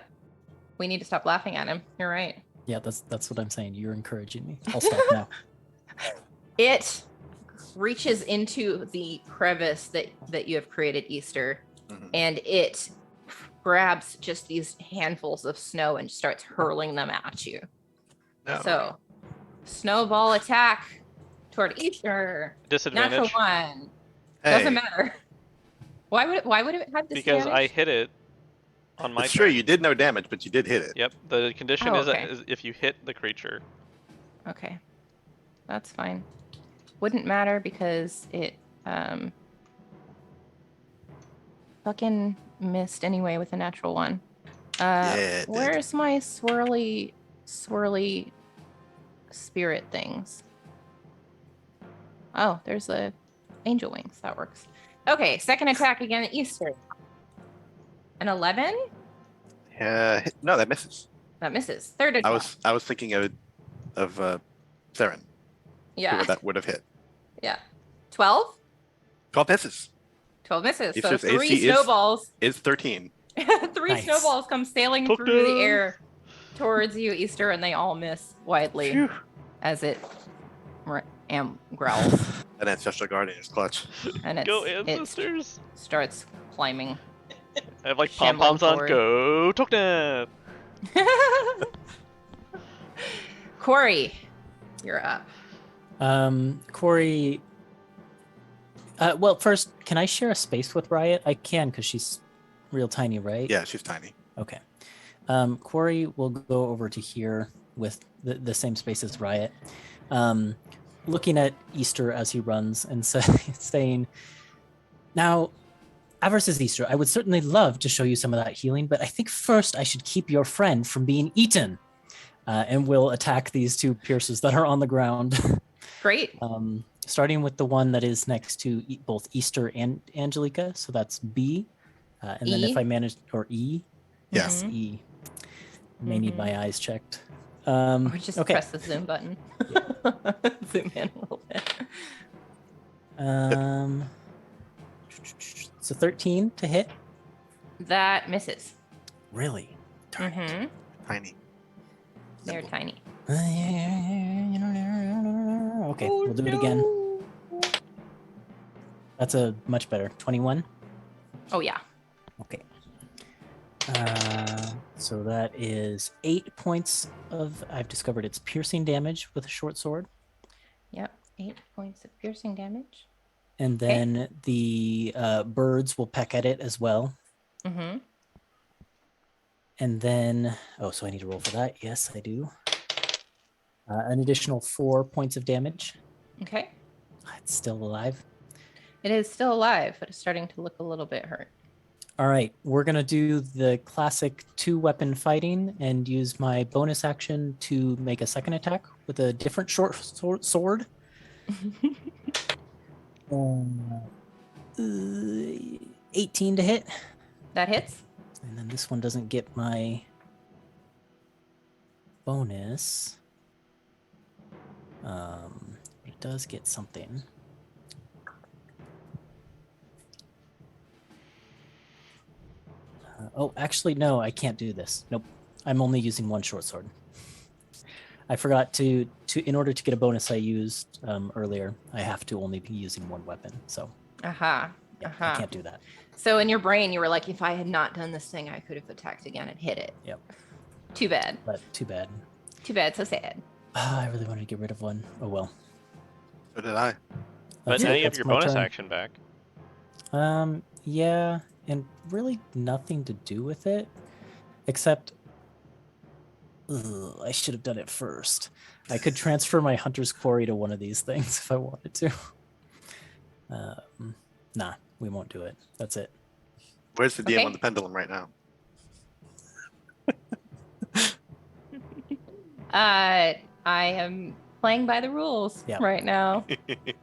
We need to stop laughing at him. You're right. Yeah, that's what I'm saying. You're encouraging me. I'll stop now. It reaches into the crevice that you have created, Easter, Mhm. and it grabs just these handfuls of snow and starts hurling them at you. No. So, snowball attack toward Easter. Natural Disadvantage. one. Hey, Doesn't matter. Why would it have this Because I damage? hit it on my it's true. turn. You did no damage, but you did hit it. Yep. The condition Oh, is, okay. is if you hit the creature. Okay. That's fine. Wouldn't matter because it fucking missed anyway with a natural one. Yeah, it did. Where's my swirly spirit things? Oh, there's the angel wings. That works. Okay, second attack again at Easter. An 11? No, that misses. That misses. Third attack. I was thinking of Theron, yeah. who that would have hit. Yeah. 12? 12 misses. 12 misses. If So there's 3 AC is- snowballs. It's 13. Three Nice. snowballs come sailing Took through the them. air towards you, Easter, and they all miss widely Phew. as it growls. An ancestral guardian is clutch. And Go it ancestors. starts climbing. I have like pom Shambling poms on. forward. Go Toknap. Corey, you're up. Corey. Well, first, can I share a space with Riot? I can because she's real tiny, right? Yeah, she's tiny. Okay. Corey will go over to here with the same space as Riot, looking at Easter as he runs and saying, "Now, versus Easter, I would certainly love to show you some of that healing, but I think first I should keep your friend from being eaten." And we'll attack these two piercers that are on the ground. Great. Starting with the one that is next to both Easter and Angelica. So that's B. And then E? if I manage, or E. Yeah. Yes, Mhm. E. May need my eyes checked. Or just okay. press the zoom button. Zoom in a little bit. So 13 to hit. That misses. Really? Darn it. Mm-hmm. Tiny. They're tiny. Okay, we'll do it again. That's a much better 21. Oh, yeah. Okay. So that is 8 points of, I've discovered it's piercing damage with a short sword. Yep. 8 points of piercing damage. And then the birds will peck at it as well. Mm-hmm. And then, oh, so I need to roll for that. Yes, I do. An additional 4 points of damage. Okay. It's still alive. It is still alive, but it's starting to look a little bit hurt. All right, we're going to do the classic 2-weapon fighting and use my bonus action to make a second attack with a different short sword. 18 to hit. That hits. And then this one doesn't get my bonus. But it does get something. Oh, actually, no, I can't do this. Nope. I'm only using one short sword. I forgot to in order to get a bonus I used earlier, I have to only be using one weapon. So Aha. yeah, Uh-huh. I can't do that. So in your brain, you were like, if I had not done this thing, I could have attacked again and hit it. Yep. Too bad. But too bad. Too bad. So sad. I really wanted to get rid of one. Oh well. So did I. But That's now it. you have That's your my bonus turn. action back. Yeah, and really nothing to do with it, except I should have done it first. I could transfer my Hunter's Quarry to one of these things if I wanted to. Nah, we won't do it. That's it. Where's the DM Okay. on the pendulum right now? I am playing by the rules Yeah. right now.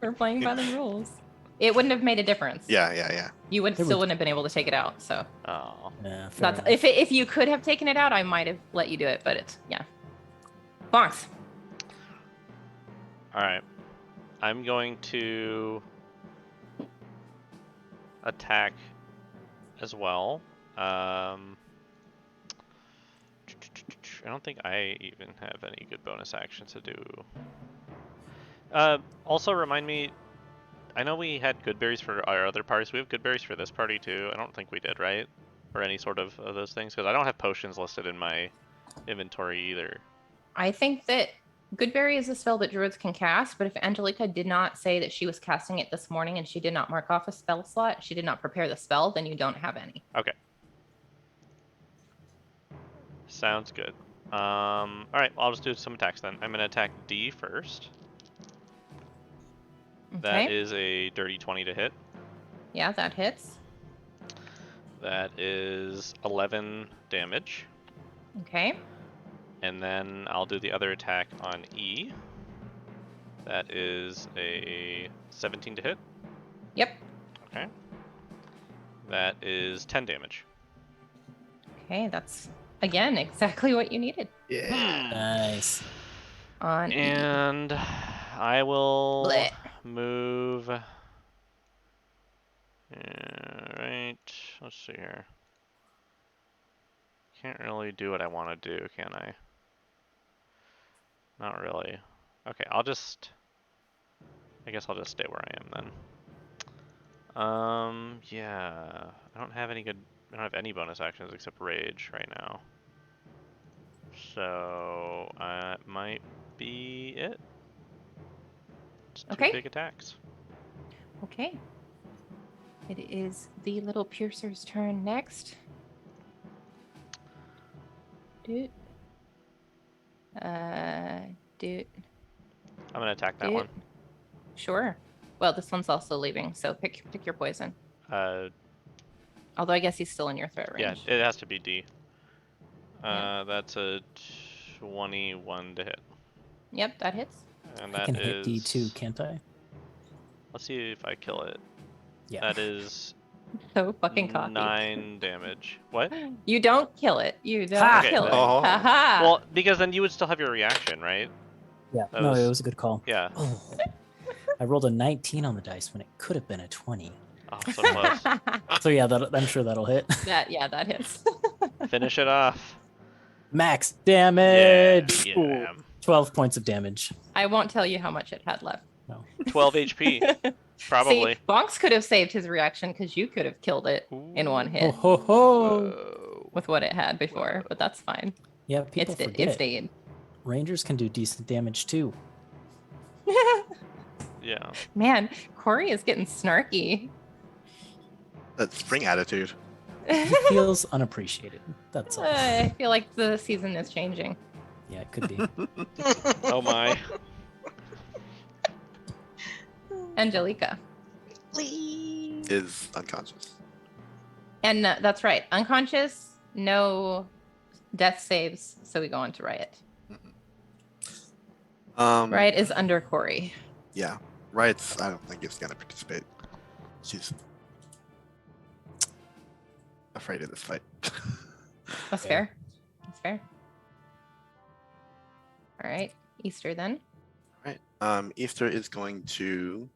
We're playing by the rules. It wouldn't have made a difference. Yeah. You would There still we- wouldn't have been able to take it out. So Oh. Yeah, fair that's enough. if you could have taken it out, I might have let you do it. But it's Bonks. All right. I'm going to attack as well. I don't think I even have any good bonus actions to do. Also, remind me. I know we had good berries for our other parties. We have good berries for this party too. I don't think we did, right? Or any sort of those things, because I don't have potions listed in my inventory either. I think that Goodberry is a spell that druids can cast, but if Angelica did not say that she was casting it this morning and she did not mark off a spell slot, she did not prepare the spell, then you don't have any. Okay. Sounds good. All right, well, I'll just do some attacks then. I'm gonna attack D first. Okay. That is a dirty 20 to hit. Yeah, that hits. That is 11 damage. Okay. And then I'll do the other attack on E. That is a 17 to hit. Yep. Okay. That is 10 damage. Okay, that's again exactly what you needed. Yeah. Nice. On E. And I will Blech. move. Right. Let's see here. Can't really do what I want to do, can I? Not really. Okay, I guess I'll just stay where I am then. Yeah. I don't have any bonus actions except rage right now. So, might be it. It's two Okay. big attacks. Okay. It is the little piercer's turn next. Dude. Dude. I'm gonna attack that Dude. one. Sure. Well, this one's also leaving, so pick your poison. Although I guess he's still in your threat yeah, range. it has to be D. Yeah. That's a 21 to hit. Yep, that hits. And I that can hit D is- too, can't I? Let's see if I kill it. Yeah. That is So fucking cocky. 9 damage. What? You don't kill it. You don't Ha! kill it. Oh. Haha. Well, because then you would still have your reaction, right? Yeah. That No, was- it was a good call. Yeah. Oh. I rolled a 19 on the dice when it could have been a 20. Oh, so close. So yeah, I'm sure that'll hit. that hits. Finish it off. Max damage. Yeah, Ooh, yeah. 12 points of damage. I won't tell you how much it had left. 12 HP, probably. See, Bonks could have saved his reaction because you could have killed it in one Ho hit ho ho! Whoa. with what it had before, but that's fine. Yeah, people It's forget. dead. Rangers can do decent damage too. Yeah. Man, Corey is getting snarky. That spring attitude. He feels unappreciated. That's all. I feel like the season is changing. Yeah, it could be. Oh my. Angelica. Please. Is unconscious. And that's right. Unconscious, no death saves, so we go on to Riot. Riot is under Corey. Yeah. Riot's, I don't think it's gonna participate. She's afraid of this fight. That's Fair. fair. That's fair. All right, Easter then. Right. Easter is going to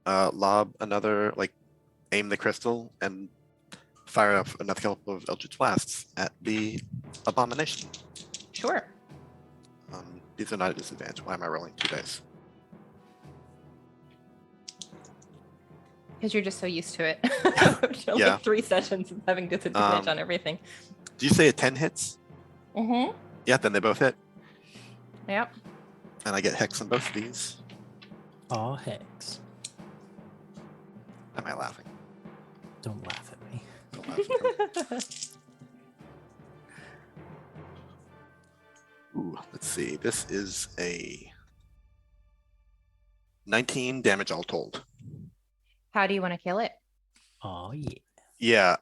lob another, like, aim the crystal and fire up another couple of Eldritch Blasts at the abomination. Sure. These are not a disadvantage. Why am I rolling 2 dice? Because you're just so used to it. Only Yeah. 3 sessions of having disadvantage Um, on everything. Do you say a 10 hits? Mm-hmm. Yeah, then they both hit. Yep. And I get hex on both of these. Aw, hex. Am I laughing? Don't laugh at me. Don't laugh at me. Ooh, let's see. This is a 19 damage all told. How do you want to kill it? Oh yeah. Yeah.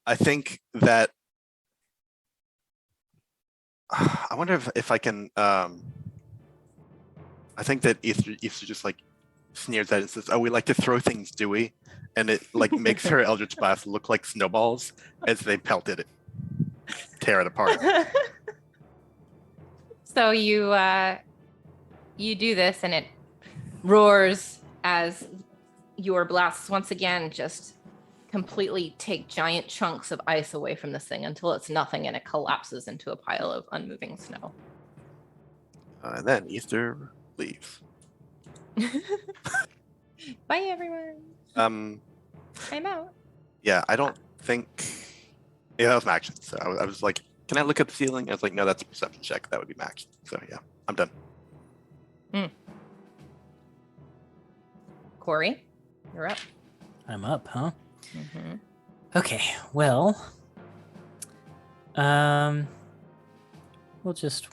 I think that I wonder if I can. I think that Easter just like sneers at it and says, "Oh, we like to throw things, do we?" And it like makes her Eldritch Blast look like snowballs as they pelted it, tear it apart. So you do this, and it roars as your blasts once again just completely take giant chunks of ice away from this thing until it's nothing, and it collapses into a pile of unmoving snow. And then Easter leaves. Bye, everyone. I'm out. Yeah, I don't think. Yeah, that was my action. So I was like, "Can I look at the ceiling?" I was like, "No, that's a perception check. That would be my action." So yeah, I'm done. Corey, you're up. I'm up, huh? Mm-hmm. Okay, well, we'll just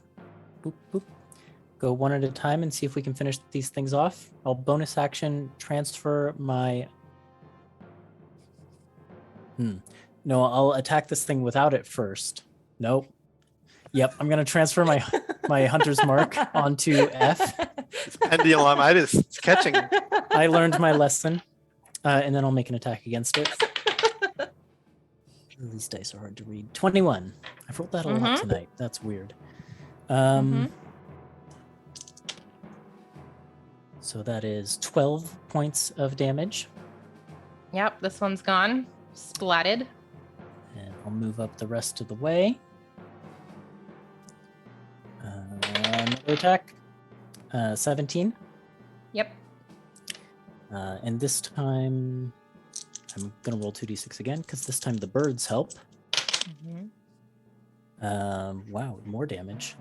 boop, boop, go one at a time and see if we can finish these things off. I'll bonus action transfer my. No, I'll attack this thing without it first. Nope. Yep, I'm gonna transfer my hunter's mark onto F. It's pendulumitis. It's catching. I learned my lesson, and then I'll make an attack against it. These dice are hard to read. 21. I've rolled that a lot tonight. That's weird. So that is 12 points of damage. Yep, this one's gone. Splatted. And I'll move up the rest of the way. Another attack. 17. Yep. And this time, I'm going to roll 2d6 again, because this time the birds help. Wow, more damage.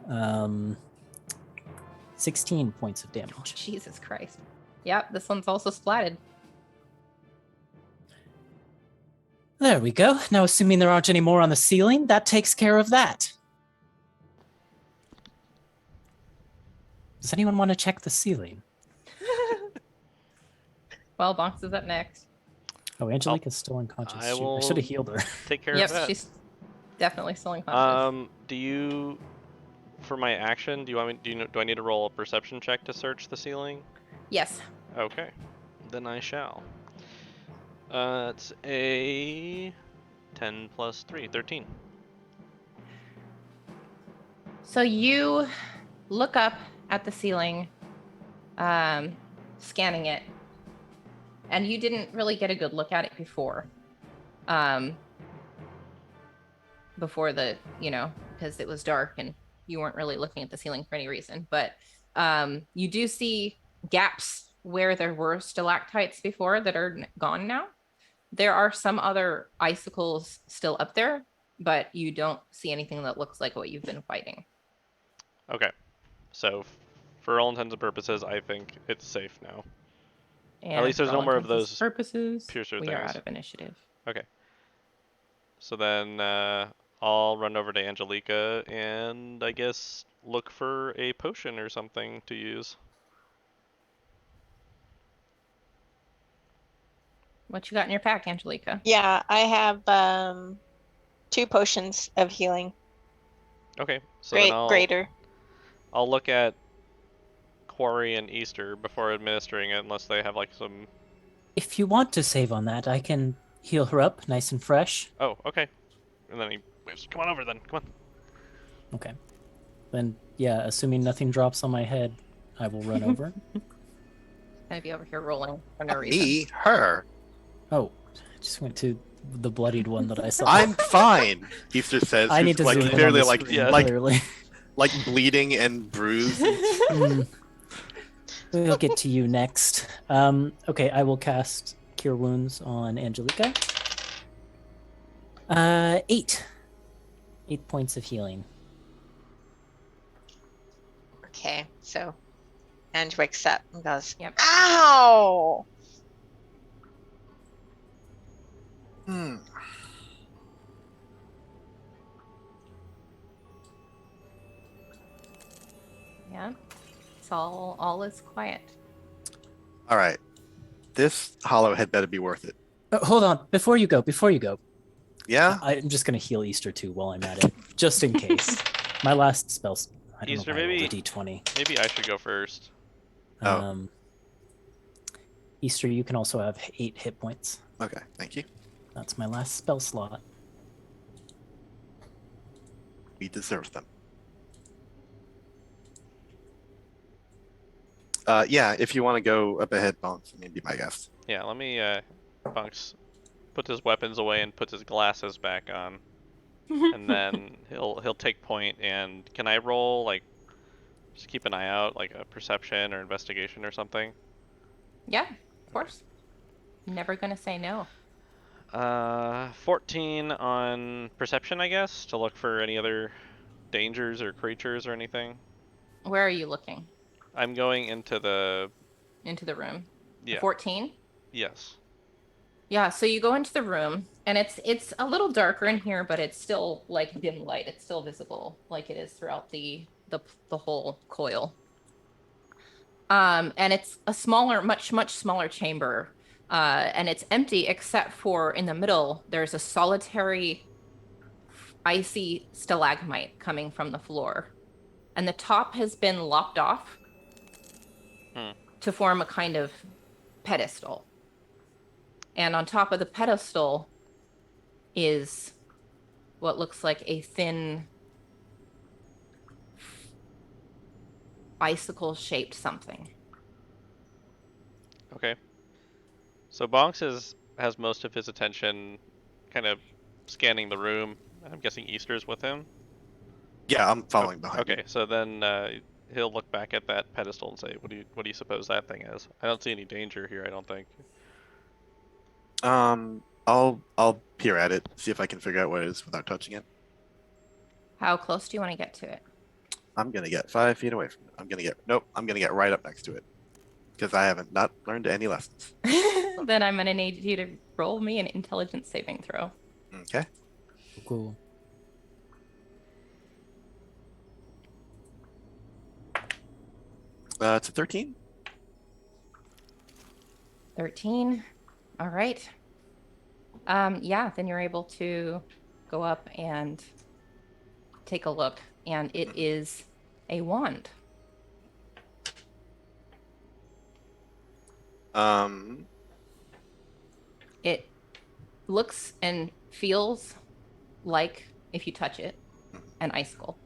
16 points of damage. Oh, Jesus Christ. Yep, this one's also splatted. There we go. Now, assuming there aren't any more on the ceiling, that takes care of that. Does anyone want to check the ceiling? Well, Bonks is up next. Oh, Angelica's still unconscious. I Shoot, I will should have healed her. Take care Yep, of that. she's definitely still unconscious. Do you, for my action, do I need to roll a perception check to search the ceiling? Yes. Okay, then I shall. It's a 10 plus 3, 13. So you look up at the ceiling, scanning it, and you didn't really get a good look at it before. Before the, because it was dark and you weren't really looking at the ceiling for any reason. But you do see gaps where there were stalactites before that are gone now. There are some other icicles still up there, but you don't see anything that looks like what you've been fighting. Okay, so for all intents and purposes, I think it's safe now. And least there's for no all more of intents and those purposes. piercer We are things. out of initiative. Okay. So then I'll run over to Angelica and I guess look for a potion or something to use. What you got in your pack, Angelica? Yeah, I have 2 potions of healing. Okay, so then Greater. I'll look at Quarry and Easter before administering it, unless they have like some If you want to save on that, I can heal her up nice and fresh. Oh, okay. And then he waves, come on over then, come on. Okay. Then, yeah, assuming nothing drops on my head, I will run over. Gonna be over here rolling for no Not reason. me, her. Oh, I just went to the bloodied one that I saw. I'm fine. Easter says. I who's, need to like zoom in on clearly the like screen, yeah. clearly. like bleeding and bruised. Hmm. We'll get to you next. Okay, I will cast Cure Wounds on Angelica. 8. 8 points of healing. Okay, so Ange wakes up and goes, Yep. "Ow!" Hmm. Yeah. It's all is quiet. All right. This hollow head better be worth it. Hold on, before you go. Yeah. I'm just gonna heal Easter too while I'm at it, just in case. My last spell's. I don't Easter, know if I rolled a maybe- d20. Maybe I should go first. Oh. Easter, you can also have 8 hit points. Okay. Thank you. That's my last spell slot. We deserve them. Yeah. If you want to go up ahead, Bonks, I mean, be my guest. Yeah, let me, Bunks puts his weapons away and puts his glasses back on. And then he'll take point, and can I roll, like, just keep an eye out, like a perception or investigation or something? Yeah, of course. Never gonna say no. 14 on perception, I guess, to look for any other dangers or creatures or anything. Where are you looking? I'm going into the, Into the room. yeah, 14? yes. Yeah, so you go into the room and it's a little darker in here, but it's still like dim light. It's still visible like it is throughout the whole coil. And it's a smaller, much smaller chamber. And it's empty except for in the middle, there's a solitary icy stalagmite coming from the floor. And the top has been lopped off to form a kind of pedestal. And on top of the pedestal is what looks like a thin icicle-shaped something. Okay. So Bonks has most of his attention kind of scanning the room. I'm guessing Easter's with him. Yeah, I'm following behind. Okay, so then he'll look back at that pedestal and say, "What do you suppose that thing is?" I don't see any danger here. I don't think. You. I'll peer at it, see if I can figure out what it is without touching it. How close do you want to get to it? I'm gonna get 5 feet away from it. I'm gonna get right up next to it because I haven't not learned any lessons. Then I'm gonna need you to roll me an intelligence saving throw. Okay. Cool. It's a 13. 13. All right. Yeah, then you're able to go up and take a look, and it is a wand. It looks and feels like, if you touch it, an icicle.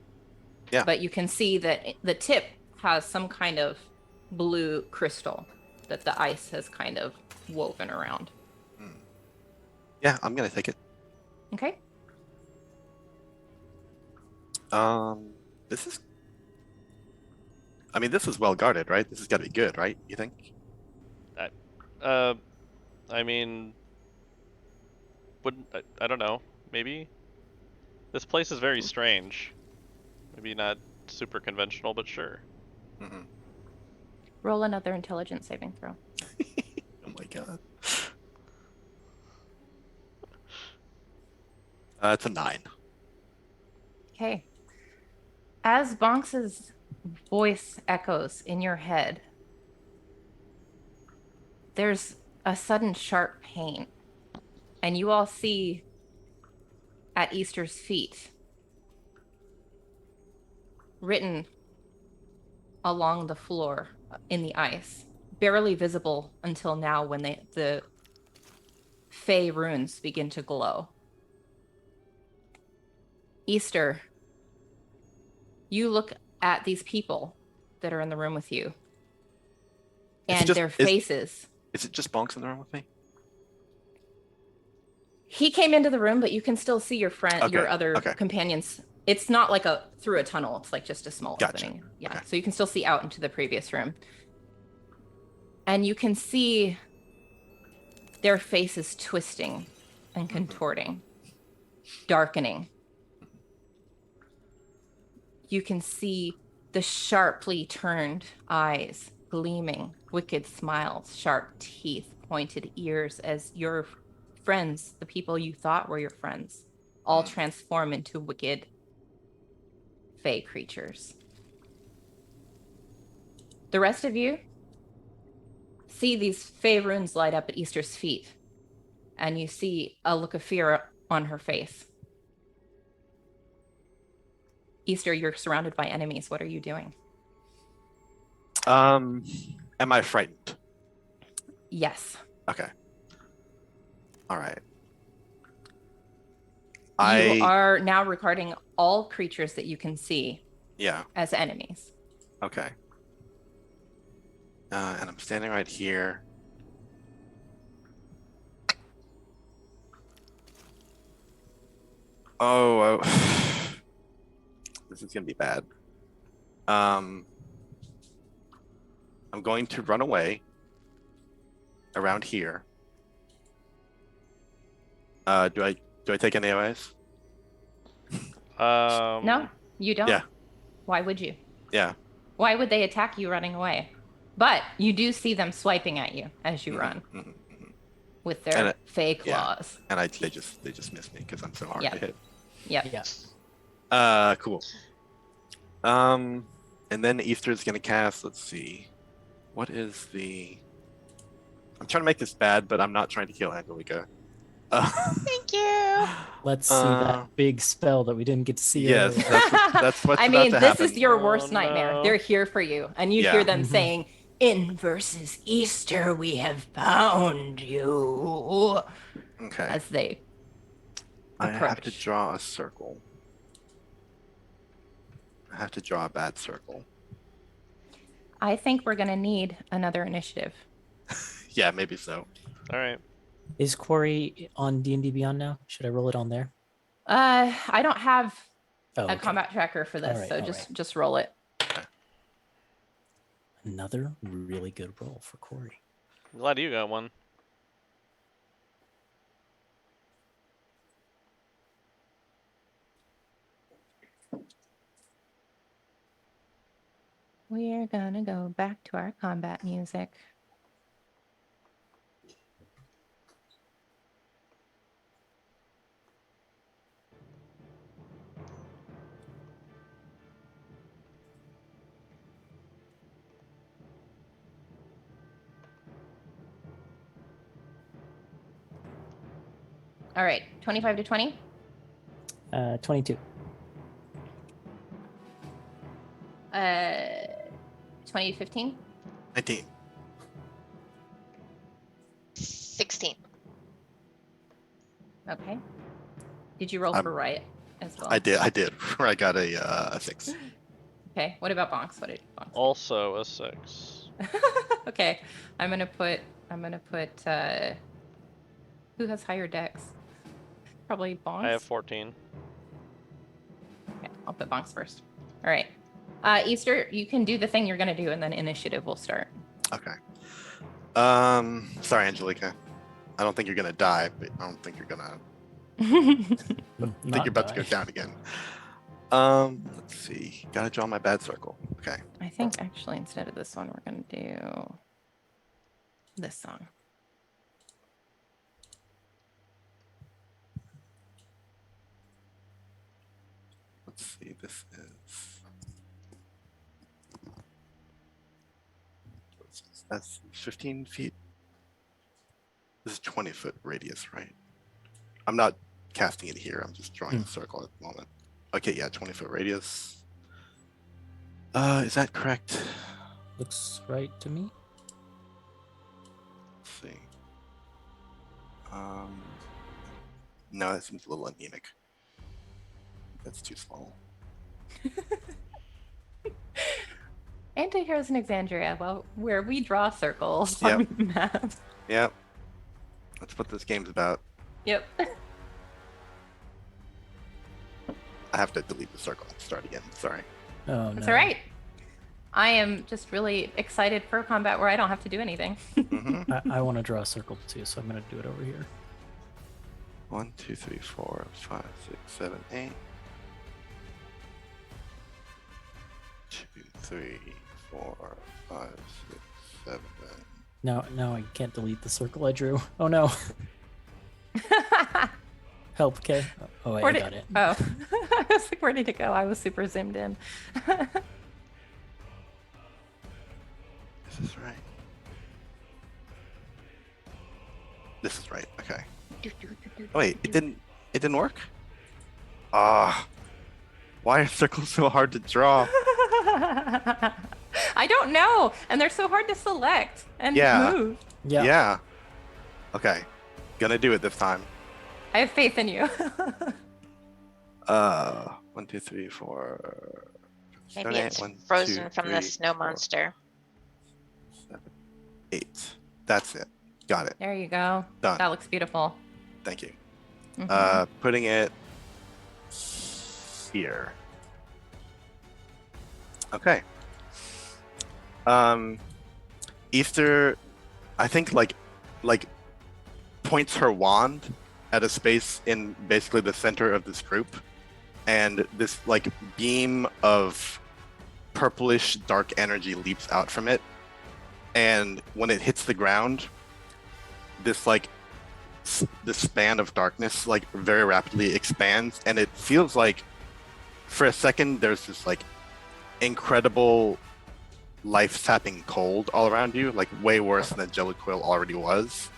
Yeah. But you can see that the tip has some kind of blue crystal that the ice has kind of woven around. Yeah, I'm gonna take it. Okay. This is. I mean, this is well guarded, right? This has got to be good, right? You think? I mean, wouldn't I don't know. Maybe this place is very strange. Maybe not super conventional, but sure. Mm-hmm. Roll another intelligence saving throw. Oh my god. It's a 9. Okay. As Bonks's voice echoes in your head, there's a sudden sharp pain, and you all see at Easter's feet, written along the floor in the ice, barely visible until now when the Fey runes begin to glow. Easter, you look at these people that are in the room with you and their faces. Is it just Bonks in the room with me? He came into the room, but you can still see your friend, your other okay. companions. It's not like through a tunnel. It's like just a small Gotcha. opening. Yeah. Okay. So you can still see out into the previous room. And you can see their faces twisting and contorting, darkening. You can see the sharply turned eyes gleaming, wicked smiles, sharp teeth, pointed ears as your friends, the people you thought were your friends, all transform into wicked Fey creatures. The rest of you see these Fey runes light up at Easter's feet, and you see a look of fear on her face. Easter, you're surrounded by enemies. What are you doing? Am I frightened? Yes. Okay. All right. You are now regarding all creatures that you can see as enemies. Okay. And I'm standing right here. Oh, this is gonna be bad. I'm going to run away around here. Do I take any AOAs? No, you don't. Yeah. Why would you? Yeah. Why would they attack you running away? But you do see them swiping at you as you run with their Fey claws. And they just miss me because I'm so hard to hit. Yep. Yeah. Cool. And then Easter's gonna cast. Let's see, what is the? I'm trying to make this bad, but I'm not trying to kill Angelica. Thank you. Let's see that big spell that we didn't get to see. Yes, earlier. that's what's I about mean, to this happen. is your worst nightmare. no. They're here for you, and you hear them saying, "In versus Easter, we have found you." Okay. As they I have to approach. draw a circle. I have to draw a bad circle. I think we're gonna need another initiative. Yeah, maybe so. All right. Is Quarry on D&D Beyond now? Should I roll it on there? I don't have Oh, a okay. combat tracker for this, All right, so all just roll it. Another really good roll for Quarry. I'm glad you got one. We're gonna go back to our combat music. All right, 25 to 20. 22. 20 to 15. 19. 16. Okay. Did you roll for Riot as well? I did. I got a 6. Okay. What about Bonks? What did Bonks? Also a 6. Okay. I'm gonna put who has higher dex? Probably Bonks. I have 14. Okay, I'll put Bonks first. All right. Easter, you can do the thing you're gonna do, and then initiative will start. Okay. Sorry, Angelica. I don't think you're gonna die, but I don't think you're gonna. I think you're about to go down again. Let's see. Gotta draw my bad circle. Okay. I think actually instead of this one, we're gonna do this song. Let's see. This is. That's 15 feet. This is 20-foot radius, right? I'm not casting it here. I'm just drawing a circle at the moment. Okay, yeah, 20-foot radius. Is that correct? Looks right to me. No, that seems a little anemic. That's too small. Antiheroes in Exandria, well, where we draw circles Yep. on the map. Yep. That's what this game's about. Yep. I have to delete the circle and start again. Sorry. Oh, That's no. all right. I am just really excited for a combat where I don't have to do anything. hmm I want to draw a circle too, so I'm going to do it over here. 1, 2, 3, 4, 5, 6, 7, 8. 2, 3, 4, 5, 6, 7. Now I can't delete the circle I drew. Oh no. Help, okay. Oh, wait, I got it. Oh, I was like, where did it go? I was super zoomed in. This is right. This is right. Okay. Oh, wait, it didn't work? Ah. Why are circles so hard to draw? I don't know, and they're so hard to select and Yeah. move. Yeah. Yeah. Okay. Gonna do it this time. I have faith in you. 1, 2, 3, 4. Maybe 7, it's 1, frozen 2, from the 3, snow 4, monster. 7, 8. That's it. Got it. There you go. Done. That looks beautiful. Thank you. Mhm. Putting it here. Okay. Easter, I think like points her wand at a space in basically the center of this group, and this like beam of purplish dark energy leaps out from it, and when it hits the ground, this like the span of darkness like very rapidly expands, and it feels like for a second there's this like incredible life-sapping cold all around you, like way worse than Gelid Coil already was.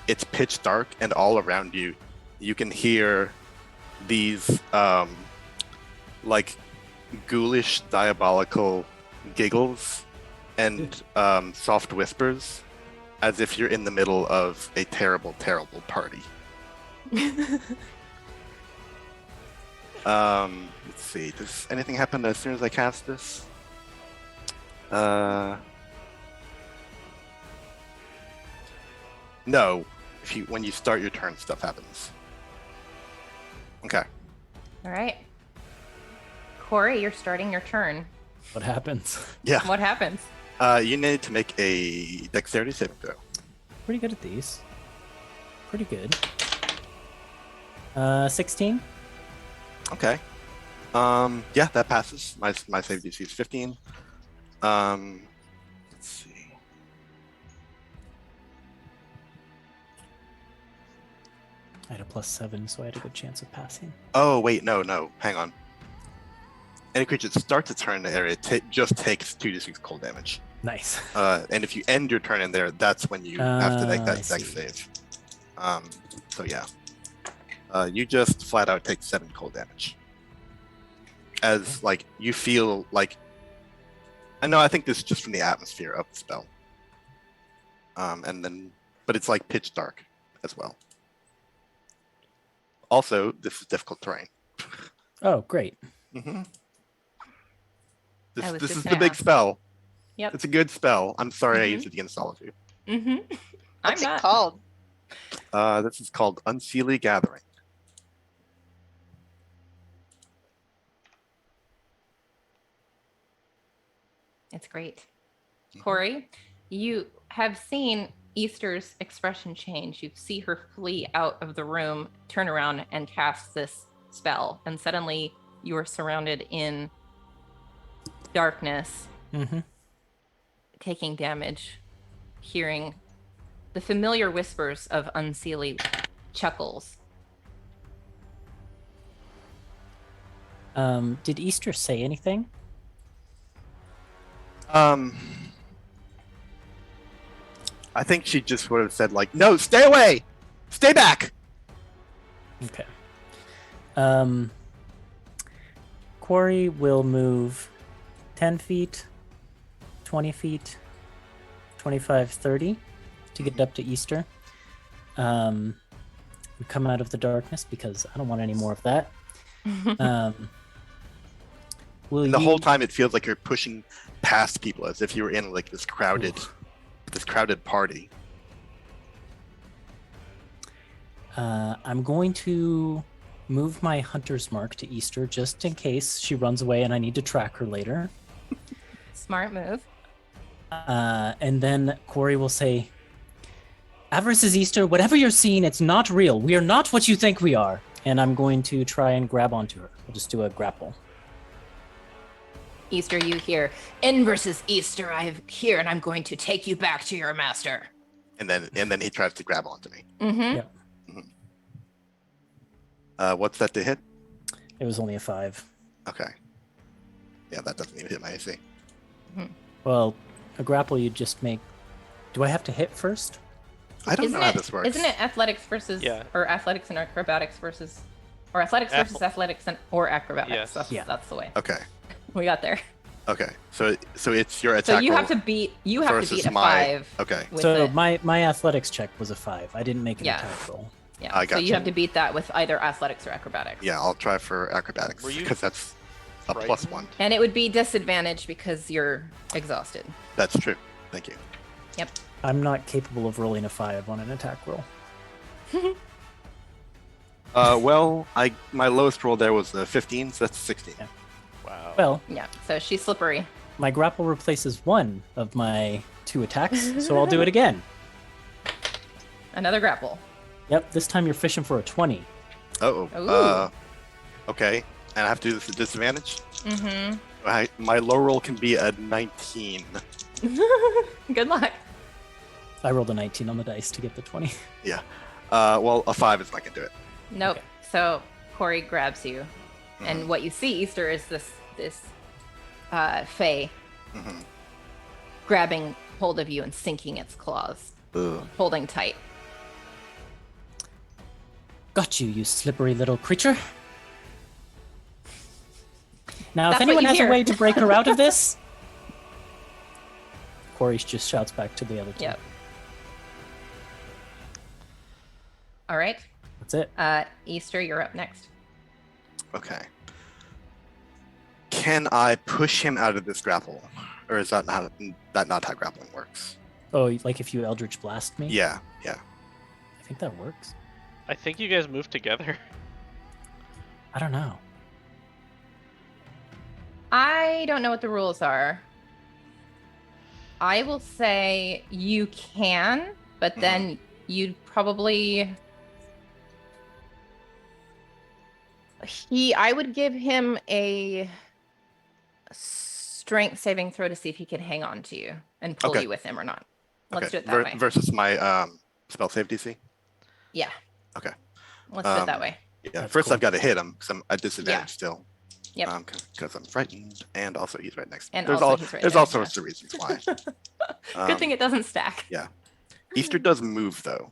It's pitch dark, and all around you you can hear these like ghoulish diabolical giggles and soft whispers, as if you're in the middle of a terrible party. Let's see, does anything happen as soon as I cast this? No. When you start your turn, stuff happens. Okay. All right. Corey, you're starting your turn. What happens? Yeah. What happens? You need to make a dexterity saving throw. Pretty good at these. Pretty good. 16. Okay. Yeah, that passes. My save DC is 15. Let's see. I had a +7, so I had a good chance of passing. Oh wait, no. Hang on. Any creature that starts its turn in the area just takes 2d6 cold damage. Nice. And if you end your turn in there, that's when you have to make that I dex see. save. So yeah. You just flat out take 7 cold damage. As like you feel like, I know, I think this is just from the atmosphere of the spell. But it's like pitch dark as well. Also, this is difficult terrain. Oh, great. Mm-hmm. I was This just is the gonna big ask. spell. Yep. It's a good spell. I'm sorry I Mhm. used it against all of you. Mm-hmm. I'm What's it not. called? This is called Unseelie Gathering. It's great. Mhm. Corey, you have seen Easter's expression change. You see her flee out of the room, turn around, and cast this spell. And suddenly you are surrounded in darkness, Mm-hmm. taking damage, hearing the familiar whispers of Unseelie chuckles. Did Easter say anything? I think she just would have said like, "No, stay away, stay back." Okay. Quarry will move 10 feet, 20 feet, 25, 30 to get up to Easter. We come out of the darkness because I don't want any more of that. Will And the you... whole time it feels like you're pushing past people as if you were in like this crowded party. I'm going to move my hunter's mark to Easter just in case she runs away and I need to track her later. Smart move. And then Corey will say, Avarice is Easter. Whatever you're seeing, it's not real. We are not what you think we are. And I'm going to try and grab onto her. I'll just do a grapple. Easter, you hear, "In versus Easter, I'm here, and I'm going to take you back to your master." And then he tries to grab onto me. Mm-hmm. Yeah. What's that to hit? It was only a 5. Okay. Yeah, that doesn't even hit my AC. Well, a grapple you just make. Do I have to hit first? I don't know how this works. Isn't it athletics versus, or athletics and acrobatics versus, or athletics versus athletics or acrobatics? Yes. That's the way. Okay. We got there. Okay. So it's your attack. So you roll have to beat a versus 5. Okay. with So it. my athletics check was a 5. I didn't make an Yeah. attack roll. Yeah. I So got you you. have to beat that with either athletics or acrobatics. Yeah, I'll try for acrobatics Were you because that's a +1. And it would be disadvantaged because you're exhausted. That's true. Thank you. Yep. I'm not capable of rolling a 5 on an attack roll. Well, my lowest roll there was a 15, so that's 16. Yeah. Wow. Well, Yeah. So she's slippery. my grapple replaces one of my 2 attacks, so I'll do it again. Another grapple. Yep, this time you're fishing for a 20. Oh. Okay. And I have to do this at disadvantage? Mm-hmm. My low roll can be a 19. Good luck. I rolled a 19 on the dice to get the 20. Yeah. Well, a 5 is not going to do it. Nope. Okay. So Corey grabs you, and what you see, Easter, is this Fae grabbing hold of you and sinking its claws, Ugh. holding tight. Got you, you slippery little creature. Now, That's if what anyone you has hear. a way to break her out of this, Corey just shouts back to the other two. Yep. All right. That's it. Easter, you're up next. Okay. Can I push him out of this grapple? Or is that not how grappling works? Oh, like if you Eldritch Blast me? Yeah. I think that works. I think you guys moved together. I don't know. I don't know what the rules are. I will say you can, but then you'd probably... I would give him a strength saving throw to see if he can hang on to you and pull Okay. you with him or not. Let's Okay. do it that way. Versus my spell save DC? Yeah. Okay. Let's do it that way. Yeah. That's First cool. I've got to hit him because I'm at disadvantage still. Yep. Because I'm frightened, and also he's right next to me. And There's also he's right there's next all to sorts of reasons why. Good thing it doesn't stack. Yeah. Easter does move though.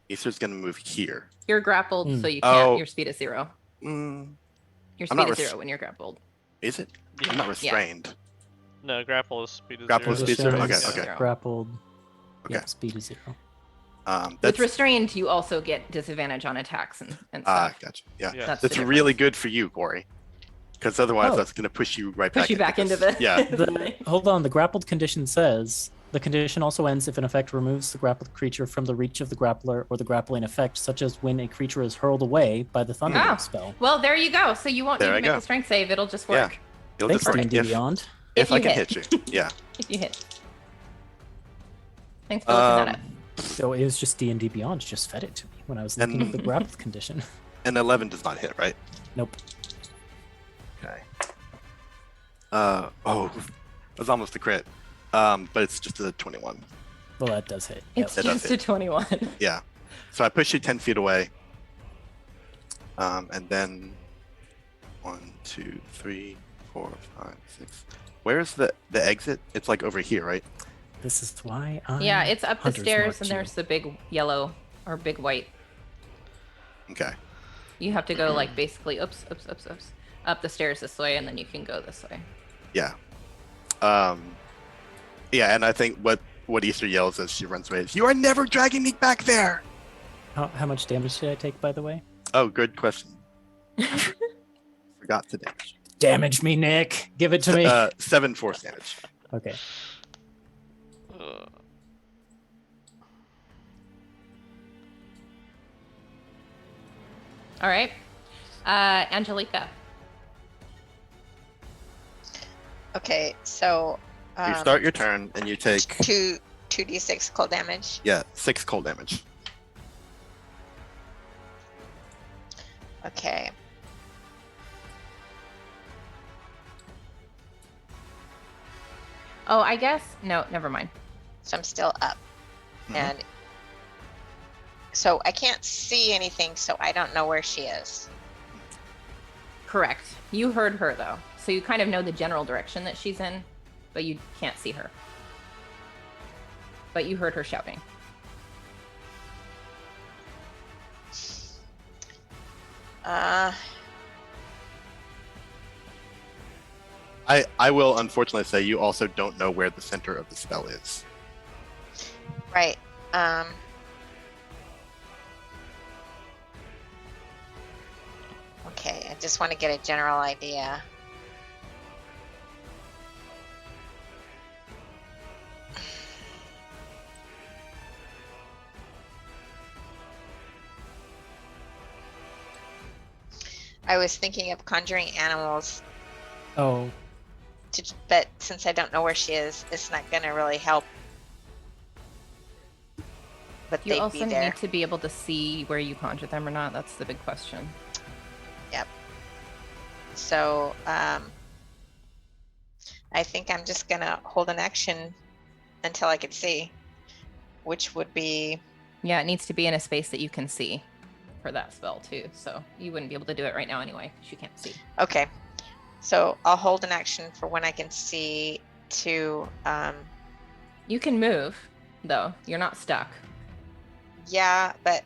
Easter's gonna move here. You're grappled, Mm. so you can't. Oh. Your speed is 0. Mm, Your I'm speed not is 0 when you're grappled. is it? I'm not restrained. No, grapple is speed is Grapple is 0. speed zero? Resistance, Okay, okay. Zero. Grappled. Okay. Yep, speed is 0. With That's restrained, you also get disadvantage on attacks and stuff. gotcha. Yeah. Yeah. That's the That's really difference. good for you, Corey. Because otherwise Oh. that's gonna push you right Push you back into this. the. Yeah. Hold on, the grappled condition says the condition also ends if an effect removes the grappled creature from the reach of the grappler or the grappling effect, such as when a creature is hurled away by the Thunder Oh. spell. Well, there you go. So you won't There need I to make go. a strength save. It'll just Yeah. work It'll Thanks, just work D&D if, Beyond. if I you can hit. hit you. Yeah. if you hit. Thanks for looking that up. So it was just D&D Beyond just fed it to me when I was looking at the grappled condition. And 11 does not hit, right? Nope. Okay. That was almost a crit. But it's just a 21. Well, that does hit. It's It does just a 21. Yeah. So I push you 10 feet away. And then 1, 2, 3, 4, 5, 6. Where's the exit? It's like over here, right? This is why I Yeah, it's up the Hunter's stairs, Mark and too. there's the big yellow or big white. Okay. You have to go like basically oops, up the stairs this way, and then you can go this way. Yeah. Yeah, and I think what what Easter yells as she runs away is, "You are never dragging me back there!" How much damage did I take, by the way? Oh, good question. Forgot to damage. Damage me, Nick. Give it to me. 7 force damage. Okay. All right. Angelica. Okay, so You start your turn and you take 2d6 cold damage. 6 cold damage. Okay. Oh, I guess no. Never mind. So I'm still up. Mhm. And so I can't see anything, so I don't know where she is. Correct. You heard her though, so you kind of know the general direction that she's in, but you can't see her. But you heard her shouting. I will unfortunately say you also don't know where the center of the spell is. Right. Okay, I just want to get a general idea. I was thinking of conjuring animals, Oh, but since I don't know where she is, it's not going to really help. But You they'd also be there. need to be able to see where you conjure them or not. That's the big question. Yep. So, I think I'm just gonna hold an action until I can see, which would be, Yeah, it needs to be in a space that you can see for that spell too. So you wouldn't be able to do it right now anyway because you can't see. okay. So I'll hold an action for when I can see to, You can move though. You're not stuck. yeah, but,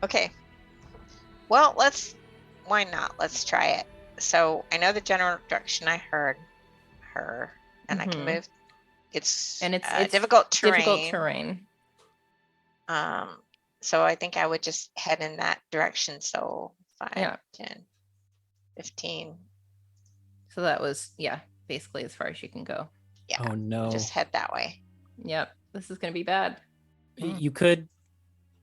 okay. Well, why not? Let's try it. So I know the general direction. I heard her, and I can Mhm. move. It's It's difficult terrain. Difficult terrain. So I think I would just head in that direction. So 5, Yeah. 10, 15. So that was basically as far as you can go. Yeah. oh no. Just head that way. Yep. This is gonna be bad. You could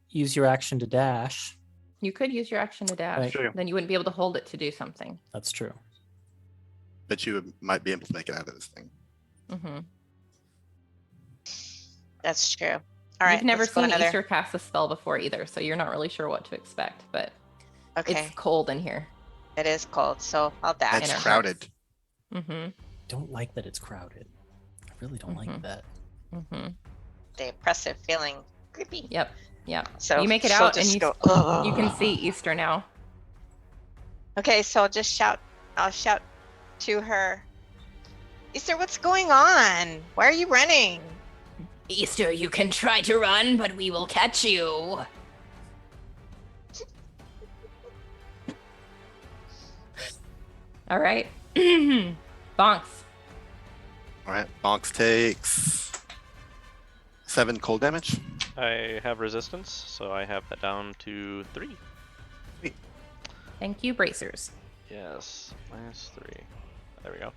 use your action to dash. You could use your action to dash. Right. Sure. Then you wouldn't be able to hold it to do something. That's true. But you might be able to make it out of this thing. Mm-hmm. That's true. All right. You've never let's go seen another. Easter cast a spell before either, so you're not really sure what to expect. But Okay. it's cold in here. It is cold, so I'll dash. It's it crowded. Mm-hmm. Don't like that it's crowded. I really don't like Mhm. that. Mm-hmm. The oppressive feeling. Creepy. Yep. Yep. So You make it she'll out and just you go, you can "Ugh." see Easter now. Okay, so I'll just shout. I'll shout to her. Easter, what's going on? Why are you running? Easter, you can try to run, but we will catch you. All right. Bonks. All right. Bonks takes 7 cold damage. I have resistance, so I have that down to 3. Thank you, bracers. Yes, -3. There we go.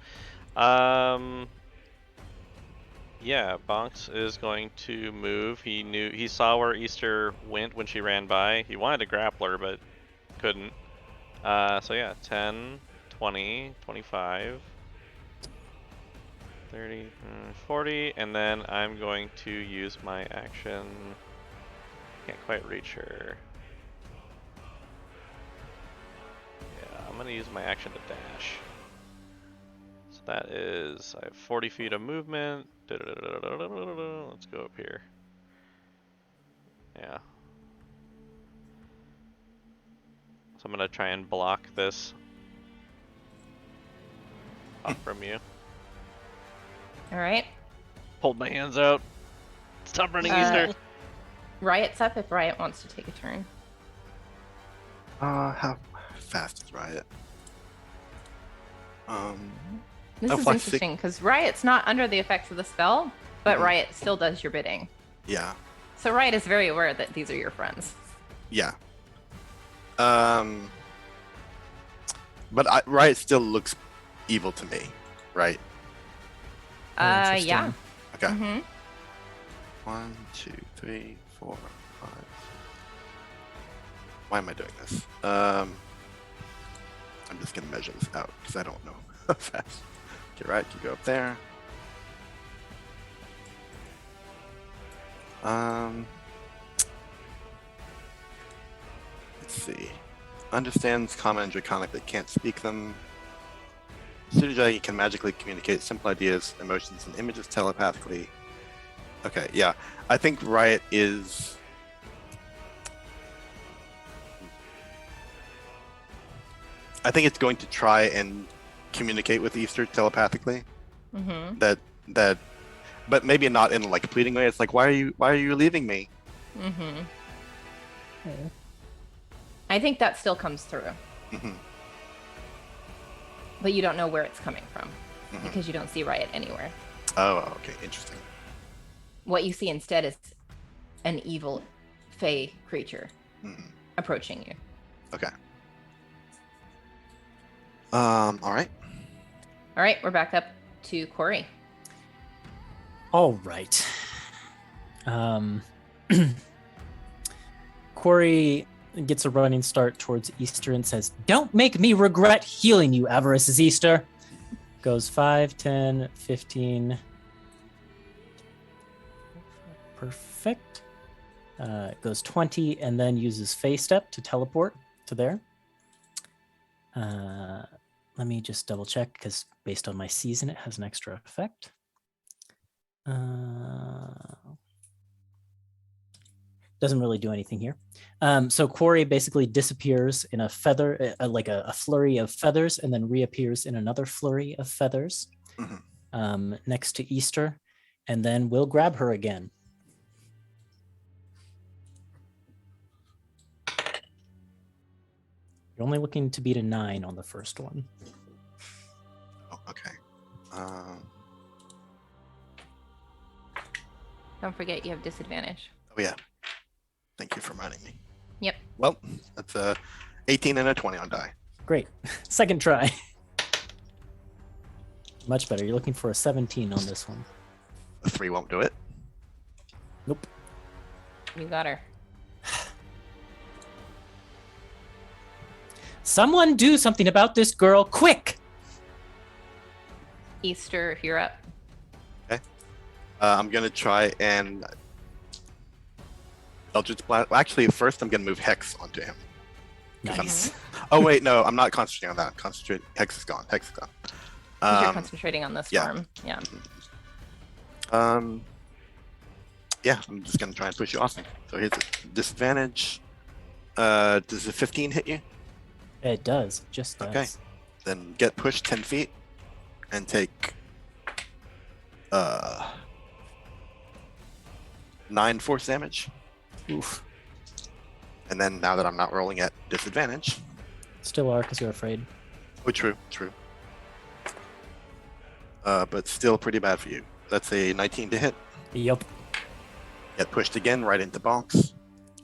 Yeah, Bonks is going to move. He saw where Easter went when she ran by. He wanted to grapple her, but couldn't. So yeah, 10, 20, 25, 30, 40, and then I'm going to use my action. Can't quite reach her. Yeah, I'm gonna use my action to dash. So that is, I have 40 feet of movement. Let's go up here. Yeah. So I'm gonna try and block this off from you. All right. Hold my hands out. Stop running, Uh, Easter. Riot's up if Riot wants to take a turn. How fast is Riot? This Oh, is plus six. interesting because Riot's not under the effects of the spell, but Mhm. Riot still does your bidding. Yeah. So Riot is very aware that these are your friends. Yeah. But Riot still looks evil to me, right? Very Yeah. interesting. Okay. Mm-hmm. 1, 2, 3, 4, 5. Why am I doing this? I'm just gonna measure this out because I don't know how fast. Okay, right, you go up there. Let's see. Understands common and draconic but can't speak them. Pseudo can magically communicate simple ideas, emotions, and images telepathically. Okay, yeah. I think Riot is. I think it's going to try and communicate with Easter telepathically. Mm-hmm. But maybe not in like a pleading way. It's like, why are you leaving me? Mm-hmm. Okay. I think that still comes through, hmm but you don't know where it's coming from hmm because you don't see Riot anywhere. Oh, okay, interesting. What you see instead is an evil fey creature hmm approaching you. Okay. All right. All right, we're back up to Corey. All right. Corey gets a running start towards Easter and says, "Don't make me regret healing you, Avarice's Easter." Goes 5, 10, 15. Perfect. Goes 20 and then uses Fey Step to teleport to there. Let me just double check because based on my season, it has an extra effect. Doesn't really do anything here. So Quarry basically disappears in a feather, like a flurry of feathers, and then reappears in another flurry of feathers next to Easter, and then we'll grab her again. You're only looking to beat a 9 on the first one. Oh, okay. Don't forget you have disadvantage. Oh yeah. Thank you for reminding me. Yep. Well, that's a 18 and a 20 on die. Great. Second try. Much better. You're looking for a 17 on this one. A 3 won't do it. Nope. You got her. Someone do something about this girl, quick! Easter, you're up. I'm gonna try and Eldritch Blast. Well, actually, first I'm gonna move Hex onto him. Nice. Oh wait, no, I'm not concentrating on that. Concentrate. Hex is gone. Hex is gone. 'Cause you're concentrating on the yeah. storm. Yeah. Yeah, I'm just gonna try and push you off me. So here's a disadvantage. Does a 15 hit you? It does. Just does. Okay. Then get pushed 10 feet and take 9 force damage. Oof. And then now that I'm not rolling at disadvantage. Still are because you're afraid. Oh, true. But still pretty bad for you. That's a 19 to hit. Yup. Get pushed again right into Bonks.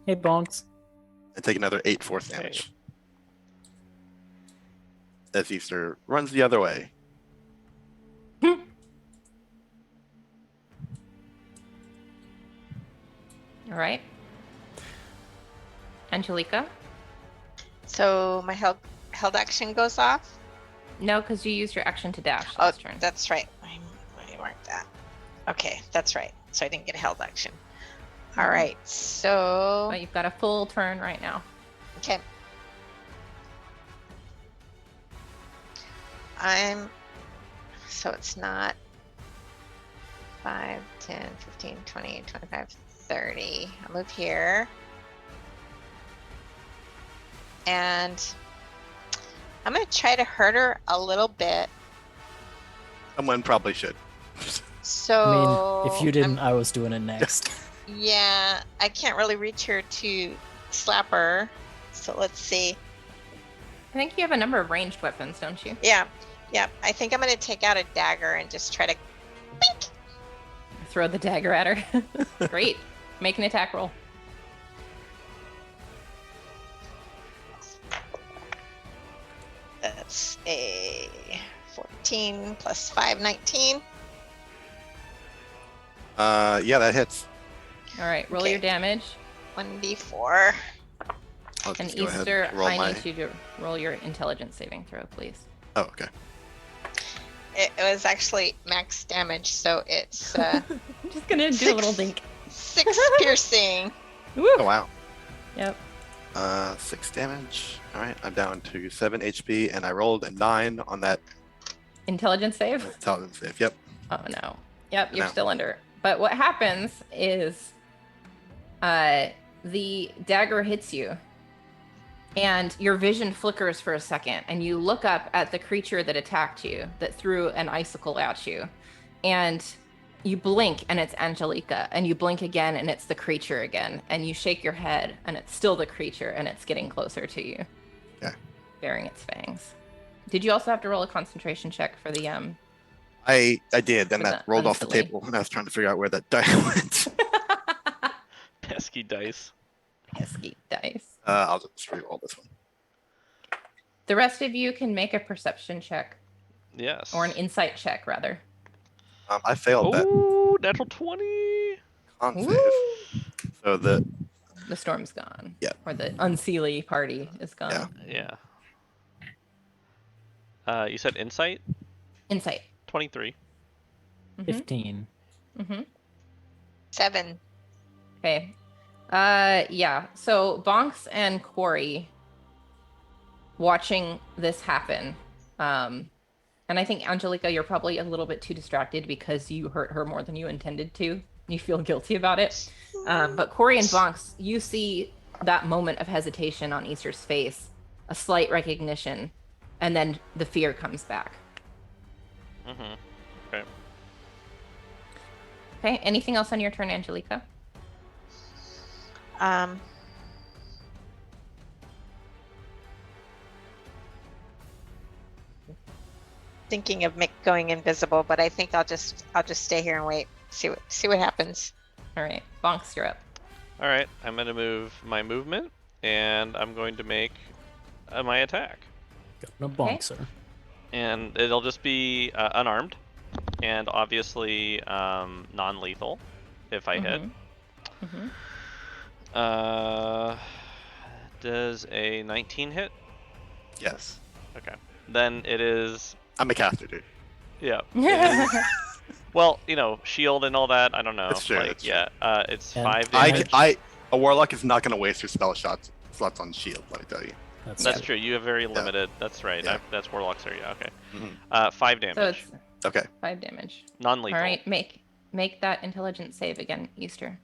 Hey, Bonks. And take another 8 force damage. As Easter runs the other way. All right. Angelica? So my held action goes off. No, because you used your action to dash Oh, last turn. that's right. I marked that. Okay, that's right. So I didn't get a held action. All right. So But you've got a full turn right now. okay. So it's not 5, 10, 15, 20, 25, 30. I'll move here. And I'm going to try to hurt her a little bit. Someone probably should. So I mean, if you didn't, I'm- I was doing it next. yeah, I can't really reach her to slap her. So let's see. I think you have a number of ranged weapons, don't you? Yeah. Yep, I think I'm gonna take out a dagger and just try to. Bink! Throw the dagger at her. Great. Make an attack roll. That's a 14 plus 5, 19. Yeah, that hits. All right, roll Okay. your damage. 1d4. I'll And just go ahead Easter, and roll I my. need you to roll your intelligence saving throw, please. Oh, okay. It was actually max damage, so it's I'm just gonna do a little 6 dink. 6 piercing. Woo! Oh wow. Yep. 6 damage. All right, I'm down to 7 HP, and I rolled a 9 on that Intelligence save. intelligence save. Yep. Oh no. Yep, you're No. still under. But what happens is the dagger hits you and your vision flickers for a second and you look up at the creature that attacked you, that threw an icicle at you. And you blink and it's Angelica, and you blink again and it's the creature again, and you shake your head and it's still the creature and it's getting closer to you. Yeah. Baring its fangs. Did you also have to roll a concentration check for the I did, and For that the rolled off the unsilly. table, and I was trying to figure out where that die went. Pesky dice. pesky dice? I'll just re-roll this one. The rest of you can make a perception check, Yes. or an insight check, rather. I failed that Oh, natural 20. con Woo! save. So the The storm's gone. Yeah. Or the unseelie party is gone. Yeah. Yeah. You said insight? Insight. 23. 15. Mm-hmm. 7. Okay. Yeah. So Bonks and Quarry watching this happen. And I think Angelica, you're probably a little bit too distracted because you hurt her more than you intended to. You feel guilty about it. But Quarry and Bonks, you see that moment of hesitation on Easter's face, a slight recognition, and then the fear comes back. Mm-hmm. Okay. Okay. Anything else on your turn, Angelica? Thinking of going invisible, but I think I'll just stay here and wait. See what happens. All right. Bonks, you're up. All right. I'm going to move my movement, and I'm going to make my attack. Got a bonker. And it'll just be unarmed, and obviously non-lethal if I hit. Mm-hmm. Does a 19 hit? yes, Okay. Then it is, I'm a caster, dude. yeah. it is- well, you know, shield and all that. I don't know. That's true, Like, that's true. yeah. It's And 5 I, damage. a warlock is not going to waste your spell slots on shield. Let me tell you. That's true. You have very limited. That's right. Yeah. That's warlocks are. Yeah. Okay. Mhm. 5 damage. So it's Okay. 5 damage. Non-lethal. All right. Make that intelligence save again, Easter.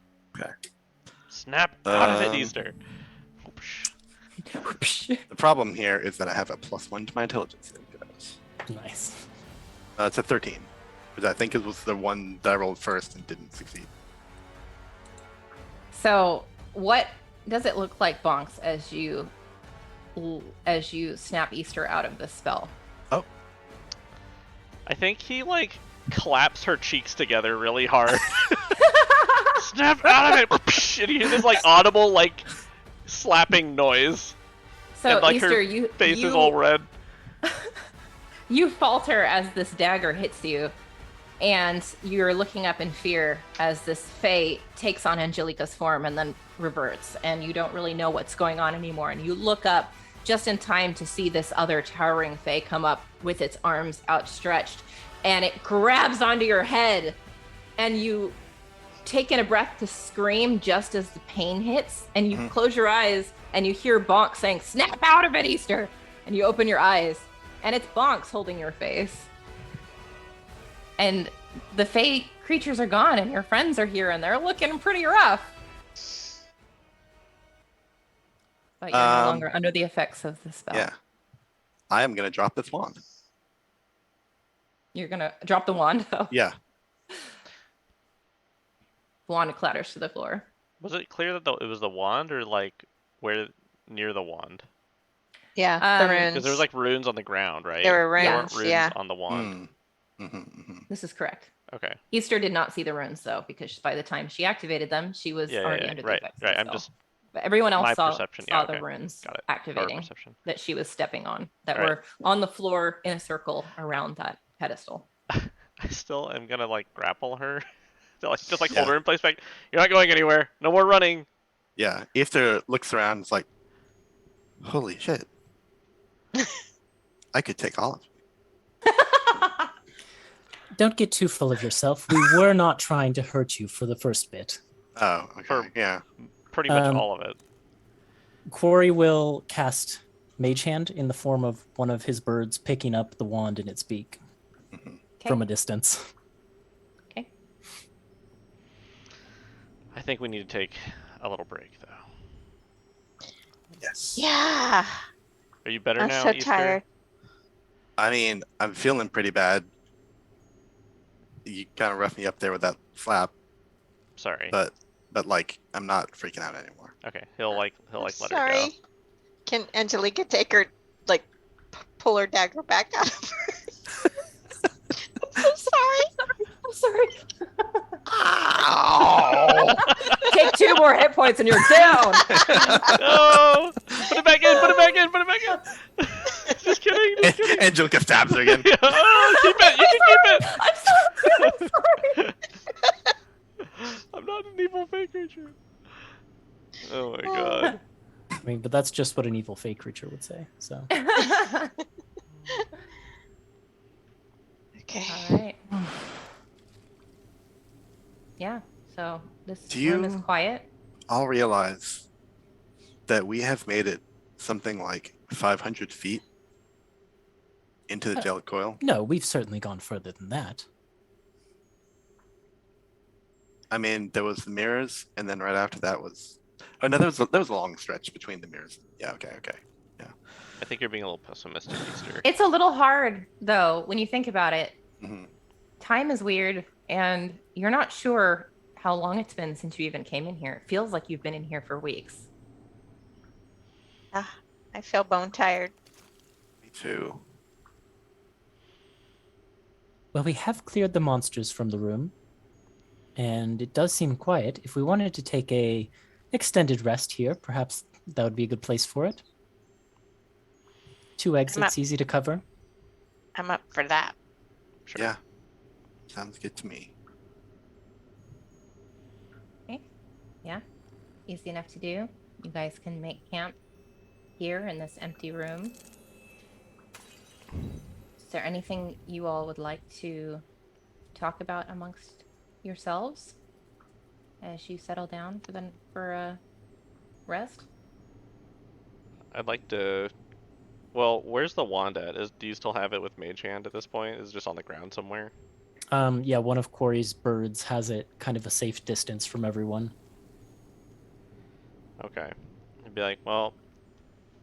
Snap out of it, Um, Easter. The problem here is that I have a +1 to my intelligence saving throws. Nice. It's a 13, which I think it was the one that I rolled first and didn't succeed. So, what does it look like, Bonks, as you snap Easter out of the spell? Oh, I think he like claps her cheeks together really hard. Snap out of it! And you hear this like audible like slapping noise. So, And, like, Easter, her you Face is all red. you falter as this dagger hits you, and you're looking up in fear as this Fae takes on Angelica's form and then reverts, and you don't really know what's going on anymore. And you look up just in time to see this other towering Fae come up with its arms outstretched, and it grabs onto your head, and you take in a breath to scream just as the pain hits, and you close your eyes and you hear Bonk saying, "Snap out of it, Easter!" And you open your eyes, and it's Bonks holding your face. And the Fae creatures are gone, and your friends are here, and they're looking pretty rough. But you're no longer under the effects of the spell. yeah. I am going to drop this wand. You're gonna drop the wand, though. Yeah. The wand clatters to the floor. Was it clear that it was the wand or like where near the wand? Yeah, the runes. Because there was like runes on the ground, right? There were Yeah. weren't runes, runes yeah. on the wand. This is correct. Okay. Easter did not see the runes though, because by the time she activated them, she was Yeah, already yeah, under the right, effects. right. of I'm the just spell. But everyone else my saw, perception. saw Yeah, the okay. runes Got it. Power activating perception. that she was stepping on, that All right. were on the floor in a circle around that pedestal. I still am gonna like grapple her. So, like, just like Yeah. hold her in place. Like, you're not going anywhere. No more running. Yeah. Easter looks around. It's like, holy shit! I could take all of you. Don't get too full of yourself. We were not trying to hurt you for the first bit. Oh, okay. For- Yeah. Pretty much Um, all of it. Quarry will cast Mage Hand in the form of one of his birds picking up the wand in its beak from a distance. Okay. I think we need to take a little break, though. Yes. Yeah. Are you better I'm now, so Easter? tired. I mean, I'm feeling pretty bad. You kind of roughed me up there with that slap, Sorry. but like, I'm not freaking out anymore. Okay. He'll like I'm let her go. sorry. Can Angelica take her, like, pull her dagger back out of her? I'm so sorry. I'm sorry. Ow! Take 2 more hit points and you're down. No! Put it back in! Put it back in! Put it back in! Just kidding! Just kidding! Angelica stabs her again. Oh, keep it! You can keep it! I'm sorry. I'm sorry. I'm not an evil fake creature. Oh my god. I mean, but that's just what an evil fake creature would say. So Okay. All right. Yeah. So this Do room is you- quiet. I'll realize that we have made it something like 500 feet into the Gelid Coil. no, we've certainly gone further than that. I mean, there was the mirrors, and then right after that was. Oh no, there was a long stretch between the mirrors. Yeah. Okay. I think you're being a little pessimistic, Easter. It's a little hard though when you think about it. hmm Time is weird, and you're not sure how long it's been since you even came in here. It feels like you've been in here for weeks. I feel bone tired. Me too. Well, we have cleared the monsters from the room, and it does seem quiet. If we wanted to take a extended rest here, perhaps that would be a good place for it. 2 exits, easy to cover. I'm up for that. Sure. Yeah. Sounds good to me. Okay. Yeah. Easy enough to do. You guys can make camp here in this empty room. Is there anything you all would like to talk about amongst yourselves as you settle down for a rest? I'd like to. Well, where's the wand at? Do you still have it with Mage Hand at this point? Is it just on the ground somewhere? Yeah, one of Quarry's birds has it kind of a safe distance from everyone. Okay. I'd be like, well,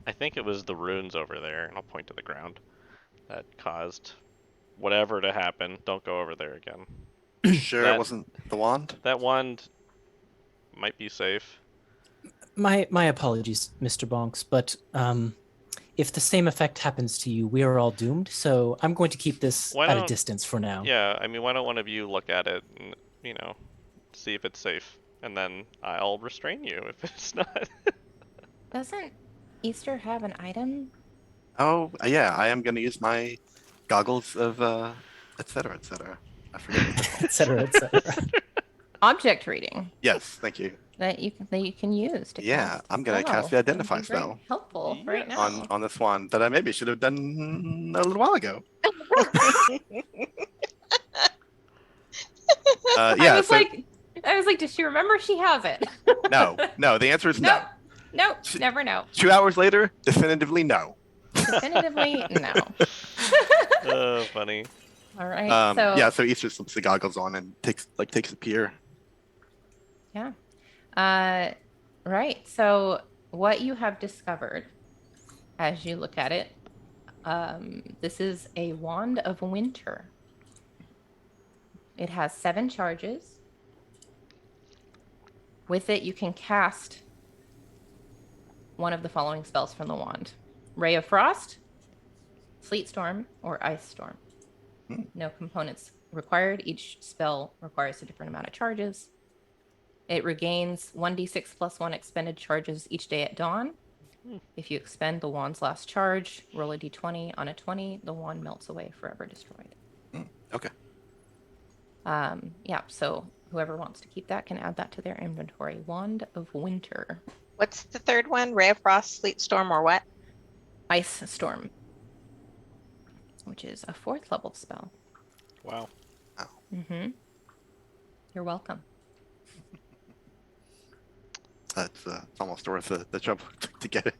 I think it was the runes over there, and I'll point to the ground, that caused whatever to happen. Don't go over there again. Sure, That- it wasn't the wand. That wand might be safe. My apologies, Mr. Bonks, but if the same effect happens to you, we are all doomed. So I'm going to keep this Why at a don't- distance for now. Yeah, I mean, why don't one of you look at it and, see if it's safe, and then I'll restrain you if it's not. Doesn't Easter have an item? Oh, yeah. I am going to use my goggles of etc. etc. I forget what they're called. Etc. Etc. Object reading Yes, thank you. that you can use to Yeah, cast I'm gonna cast the spells. That'd be identify very spell. Helpful right now. On this one that I maybe should have done a little while ago. Yeah. I was like, does she remember she has it? No. The answer is no. Nope. Never know. 2 hours later, definitively no. Definitively no. Oh, funny. All right. Yeah. So Easter slips the goggles on and takes a peer. Right. So what you have discovered as you look at it, this is a wand of winter. It has 7 charges. With it, you can cast one of the following spells from the wand. Ray of Frost, Sleet Storm, or Ice Storm. Hmm. No components required. Each spell requires a different amount of charges. It regains 1d6 plus 1 expended charges each day at dawn. If you expend the wand's last charge, roll a d20. On a 20, the wand melts away, forever destroyed. Okay. Yeah, so whoever wants to keep that can add that to their inventory. Wand of Winter. What's the third one? Ray of Frost, Sleet Storm, or what? Ice Storm, which is a 4th level spell. Wow. Mm-hmm. You're welcome. That's almost worth the trouble to get it.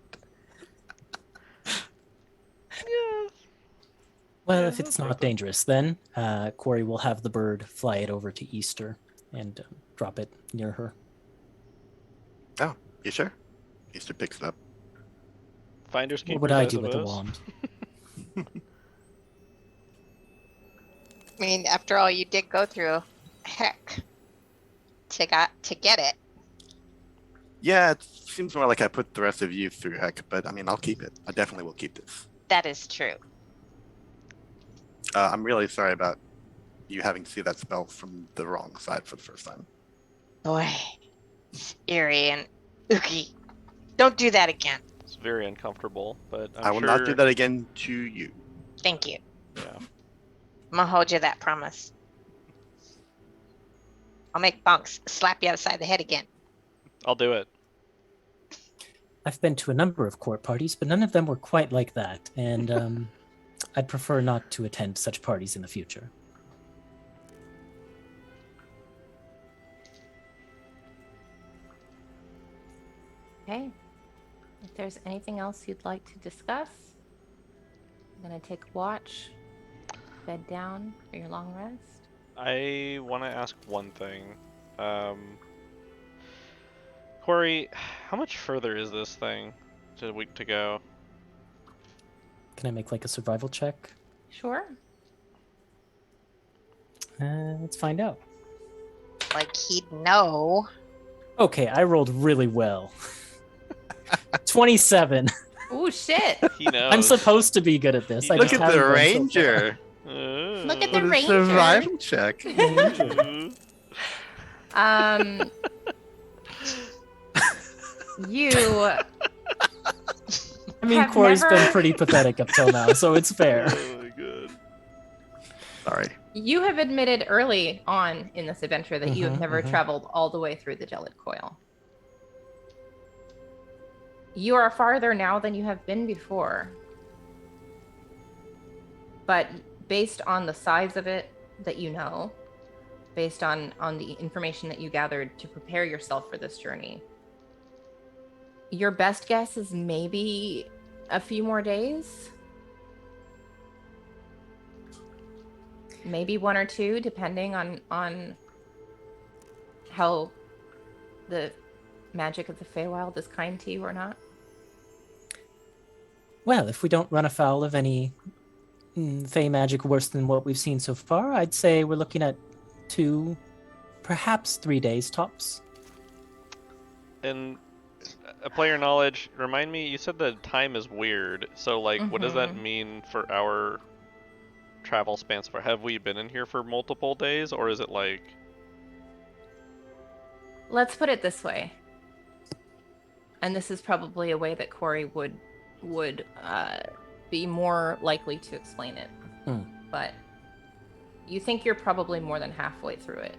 Well, Yeah, if it's that's not worth it. dangerous, then Corey will have the bird fly it over to Easter and drop it near her. Oh, you sure? Easter picks it up. Finders What keepers, would I I do with a suppose. wand? I mean, after all you did go through, heck, to get it. Yeah, it seems more like I put the rest of you through heck, but I mean, I'll keep it. I definitely will keep this. That is true. I'm really sorry about you having to see that spell from the wrong side for the first time. Boy, it's eerie and ooky. Don't do that again. It's very uncomfortable, but I will not do that again to you. Thank you. Yeah. I'm gonna hold you that promise. I'll make Bonks slap you upside the head again. I'll do it. I've been to a number of court parties, but none of them were quite like that, and I'd prefer not to attend such parties in the future. Okay. If there's anything else you'd like to discuss, I'm going to take watch, bed down for your long rest. I want to ask one thing. Corey, how much further is this thing to go? Can I make like a survival check? Sure. Let's find out. Like he'd know. Okay, I rolled really well. 27. Oh, shit. He knows. I'm supposed to be good at this. I Look just at the haven't been so far. ranger. Look at the With a ranger. survival check. You I mean, have Corey's never- been pretty pathetic up till now, so it's fair. Oh my god. Sorry. You have admitted early on in this adventure that you have Mhm, never mhm. traveled all the way through the Gelid Coil. You are farther now than you have been before. But based on the size of it that you know, based on the information that you gathered to prepare yourself for this journey, your best guess is maybe a few more days. Maybe 1 or 2, depending on how the magic of the Feywild is kind to you or not. Well, if we don't run afoul of any Fey magic worse than what we've seen so far, I'd say we're looking at 2, perhaps 3 days tops. And a player knowledge, remind me, you said the time is weird. So, like, what does that mean for our travel spans? For have we been in here for multiple days, or is it like? Let's put it this way. And this is probably a way that Corey would be more likely to explain it. But you think you're probably more than halfway through it.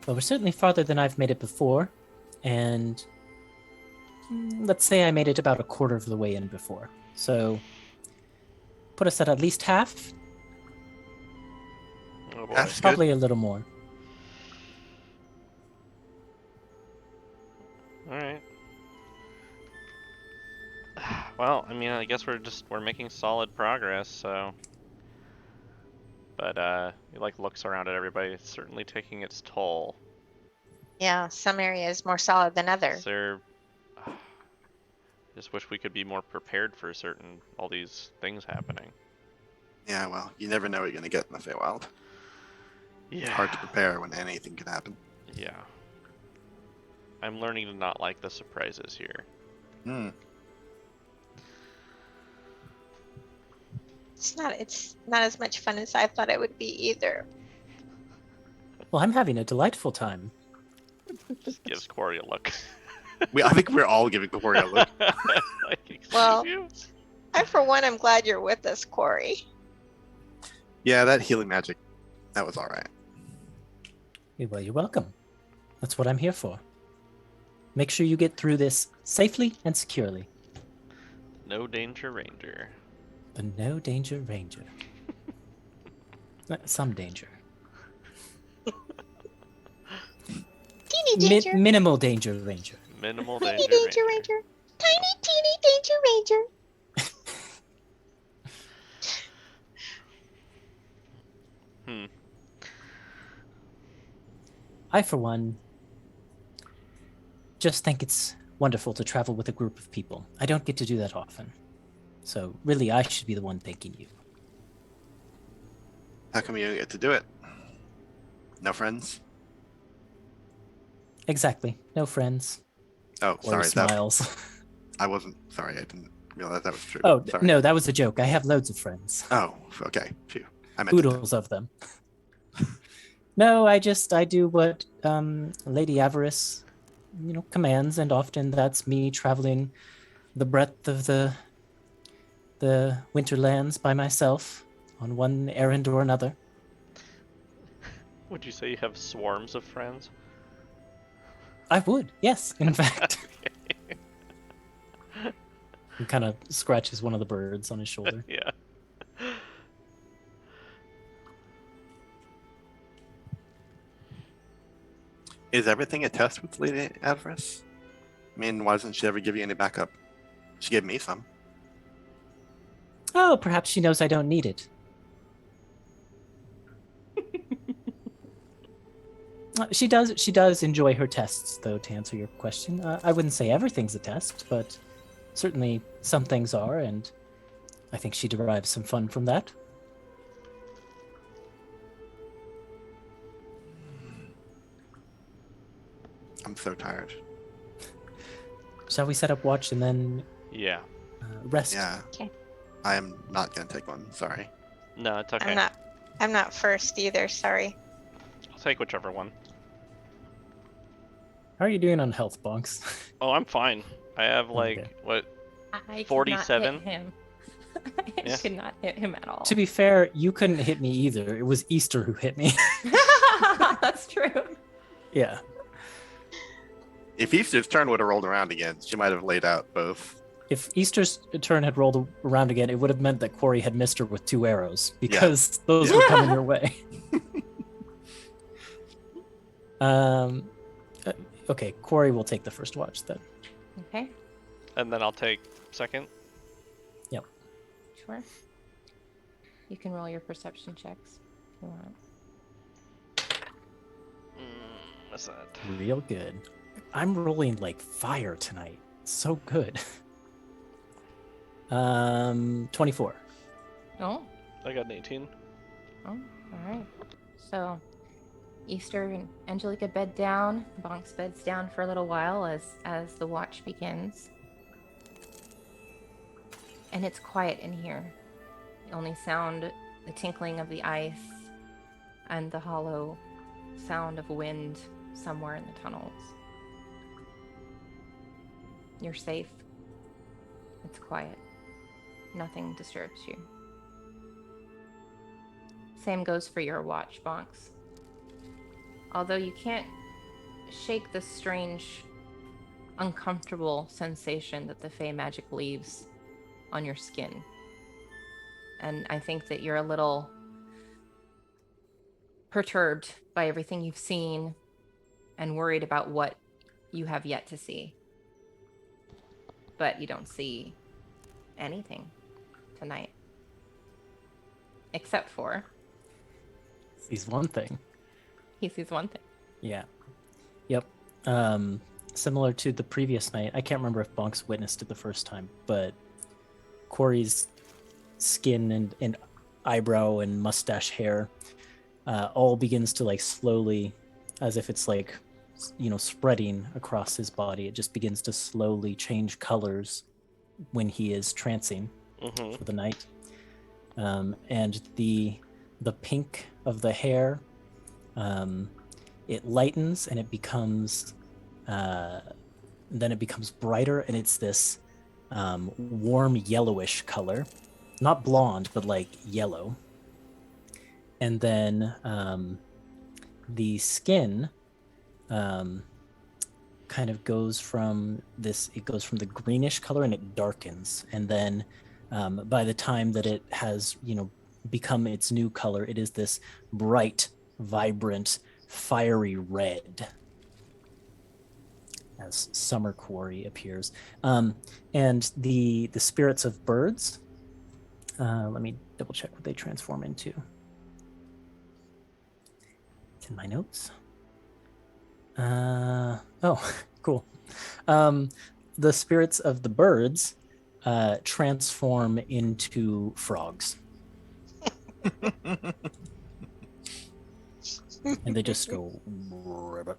Well, we're certainly farther than I've made it before, and let's say I made it about a quarter of the way in before. So put us at least half, Oh boy. That's good. probably a little more. All right. Well, I mean, I guess we're making solid progress. So, but he like looks around at everybody. It's certainly taking its toll. Yeah, some areas more solid than Is others. there? I just wish we could be more prepared for all these things happening. Yeah, well, you never know what you're going to get in the Feywild. Yeah. It's hard to prepare when anything can happen. Yeah. I'm learning to not like the surprises here. Hmm. It's not as much fun as I thought it would be either. Well, I'm having a delightful time. Just gives Quarry a look. I think we're all giving Corey a look. Like, excuse Well- you? I, for one, am glad you're with us, Corey. Yeah, that healing magic, that was all right. Well, you're welcome. That's what I'm here for. Make sure you get through this safely and securely. No danger, Ranger. The no danger ranger. Some danger. Teeny danger. Minimal danger ranger. Minimal Teeny danger, danger Ranger. ranger. Tiny teeny danger ranger. Hmm. I, for one, just think it's wonderful to travel with a group of people. I don't get to do that often. So, really, I should be the one thanking you. How come you don't get to do it? No friends? Exactly. No friends. Oh, Or sorry. That, smiles. I wasn't. Sorry, I didn't realize that was true. Oh, sorry. no, that was a joke. I have loads of friends. Oh, okay. Phew. I meant to. Oodles of them. No, I do what Lady Avarice, commands, and often that's me traveling the breadth of the Winterlands by myself on one errand or another. Would you say you have swarms of friends? I would, yes, in fact. He kind of scratches one of the birds on his shoulder. Yeah. Is everything a test with Lady Avarice? I mean, why doesn't she ever give you any backup? She gave me some. Oh, perhaps she knows I don't need it. She does enjoy her tests, though, to answer your question. I wouldn't say everything's a test, but certainly some things are, and I think she derives some fun from that. I'm so tired. Shall we set up watch and then Yeah. rest? Yeah. Okay. I am not gonna take one. Sorry. No, it's okay. I'm not first either, sorry. I'll take whichever one. How are you doing on health, Bonks? Oh, I'm fine. I have like Okay. what? I could 47? not hit him. I Yeah. could not hit him at all. To be fair, you couldn't hit me either. It was Easter who hit me. That's true. Yeah. If Easter's turn would have rolled around again, she might have laid out both. If Easter's turn had rolled around again, it would have meant that Corey had missed her with 2 arrows because those Yeah. were coming your way. Okay, Corey will take the first watch then. Okay, And then I'll take second. sure. You can roll your perception checks if you want. What's that? Real good. I'm rolling like fire tonight. So good. 24. Oh, I got an 18. all right. So, Easter and Angelica bed down. Bonks beds down for a little while as the watch begins. And it's quiet in here. The only sound, the tinkling of the ice, and the hollow sound of wind somewhere in the tunnels. You're safe. It's quiet. Nothing disturbs you. Same goes for your watch, Bonks. Although you can't shake the strange, uncomfortable sensation that the Fey magic leaves on your skin. And I think that you're a little perturbed by everything you've seen and worried about what you have yet to see. But you don't see anything tonight. Except for Sees one thing. he sees one thing. Yeah. Yep. Similar to the previous night, I can't remember if Bonks witnessed it the first time, but Corey's skin and eyebrow and mustache hair all begins to like slowly, as if it's like spreading across his body. It just begins to slowly change colors when he is trancing Mm-hmm. for the night. And the pink of the hair, it lightens and it becomes brighter, and it's this warm yellowish color, not blonde but like yellow. And then the skin kind of goes from the greenish color and it darkens, and then by the time that it has become its new color, it is this bright, vibrant, fiery red as Summer Quarry appears. And the spirits of birds, let me double check what they transform into. It's in my notes. Oh, cool. The spirits of the birds transform into frogs. And they just go ribbit.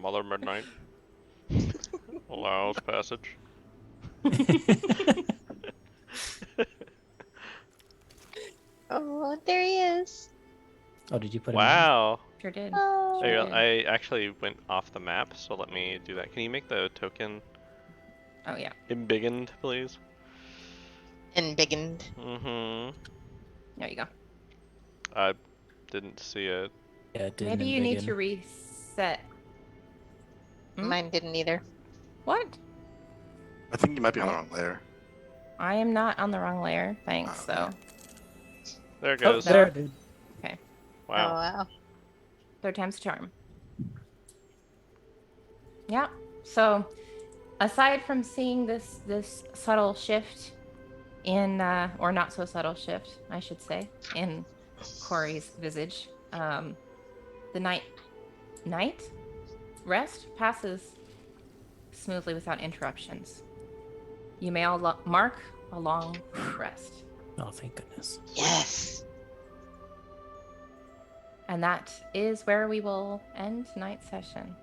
Mother Midnight allows passage. Oh, there he is. Oh, did you put him in? Wow. Sure did. Oh, There you go. did. I actually went off the map, so let me do that. Can you make the token Oh yeah. embiggened, please? embiggened. Mm-hmm. There you go. I didn't see it. Yeah, it didn't Maybe you need embiggen. to reset. Hmm? Mine didn't either. What? I think you might be on the wrong layer. I am not on the wrong layer. Thanks. Oh, So There it Oh, goes. there, dude. Oh Wow. wow. third time's a charm. Yeah. So aside from seeing this subtle shift in or not so subtle shift, I should say, in Corey's visage, the night rest passes smoothly without interruptions. You may all mark a long rest. Oh, thank goodness. Yes. And that is where we will end tonight's session.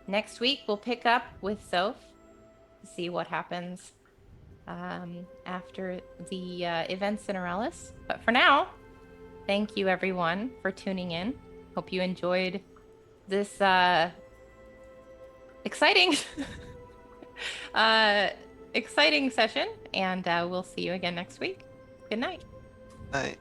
Next week, we'll pick up with Soph to see what happens after the events in Aurelis. But for now, thank you everyone for tuning in. Hope you enjoyed this exciting exciting session, and we'll see you again next week. Good night. Night.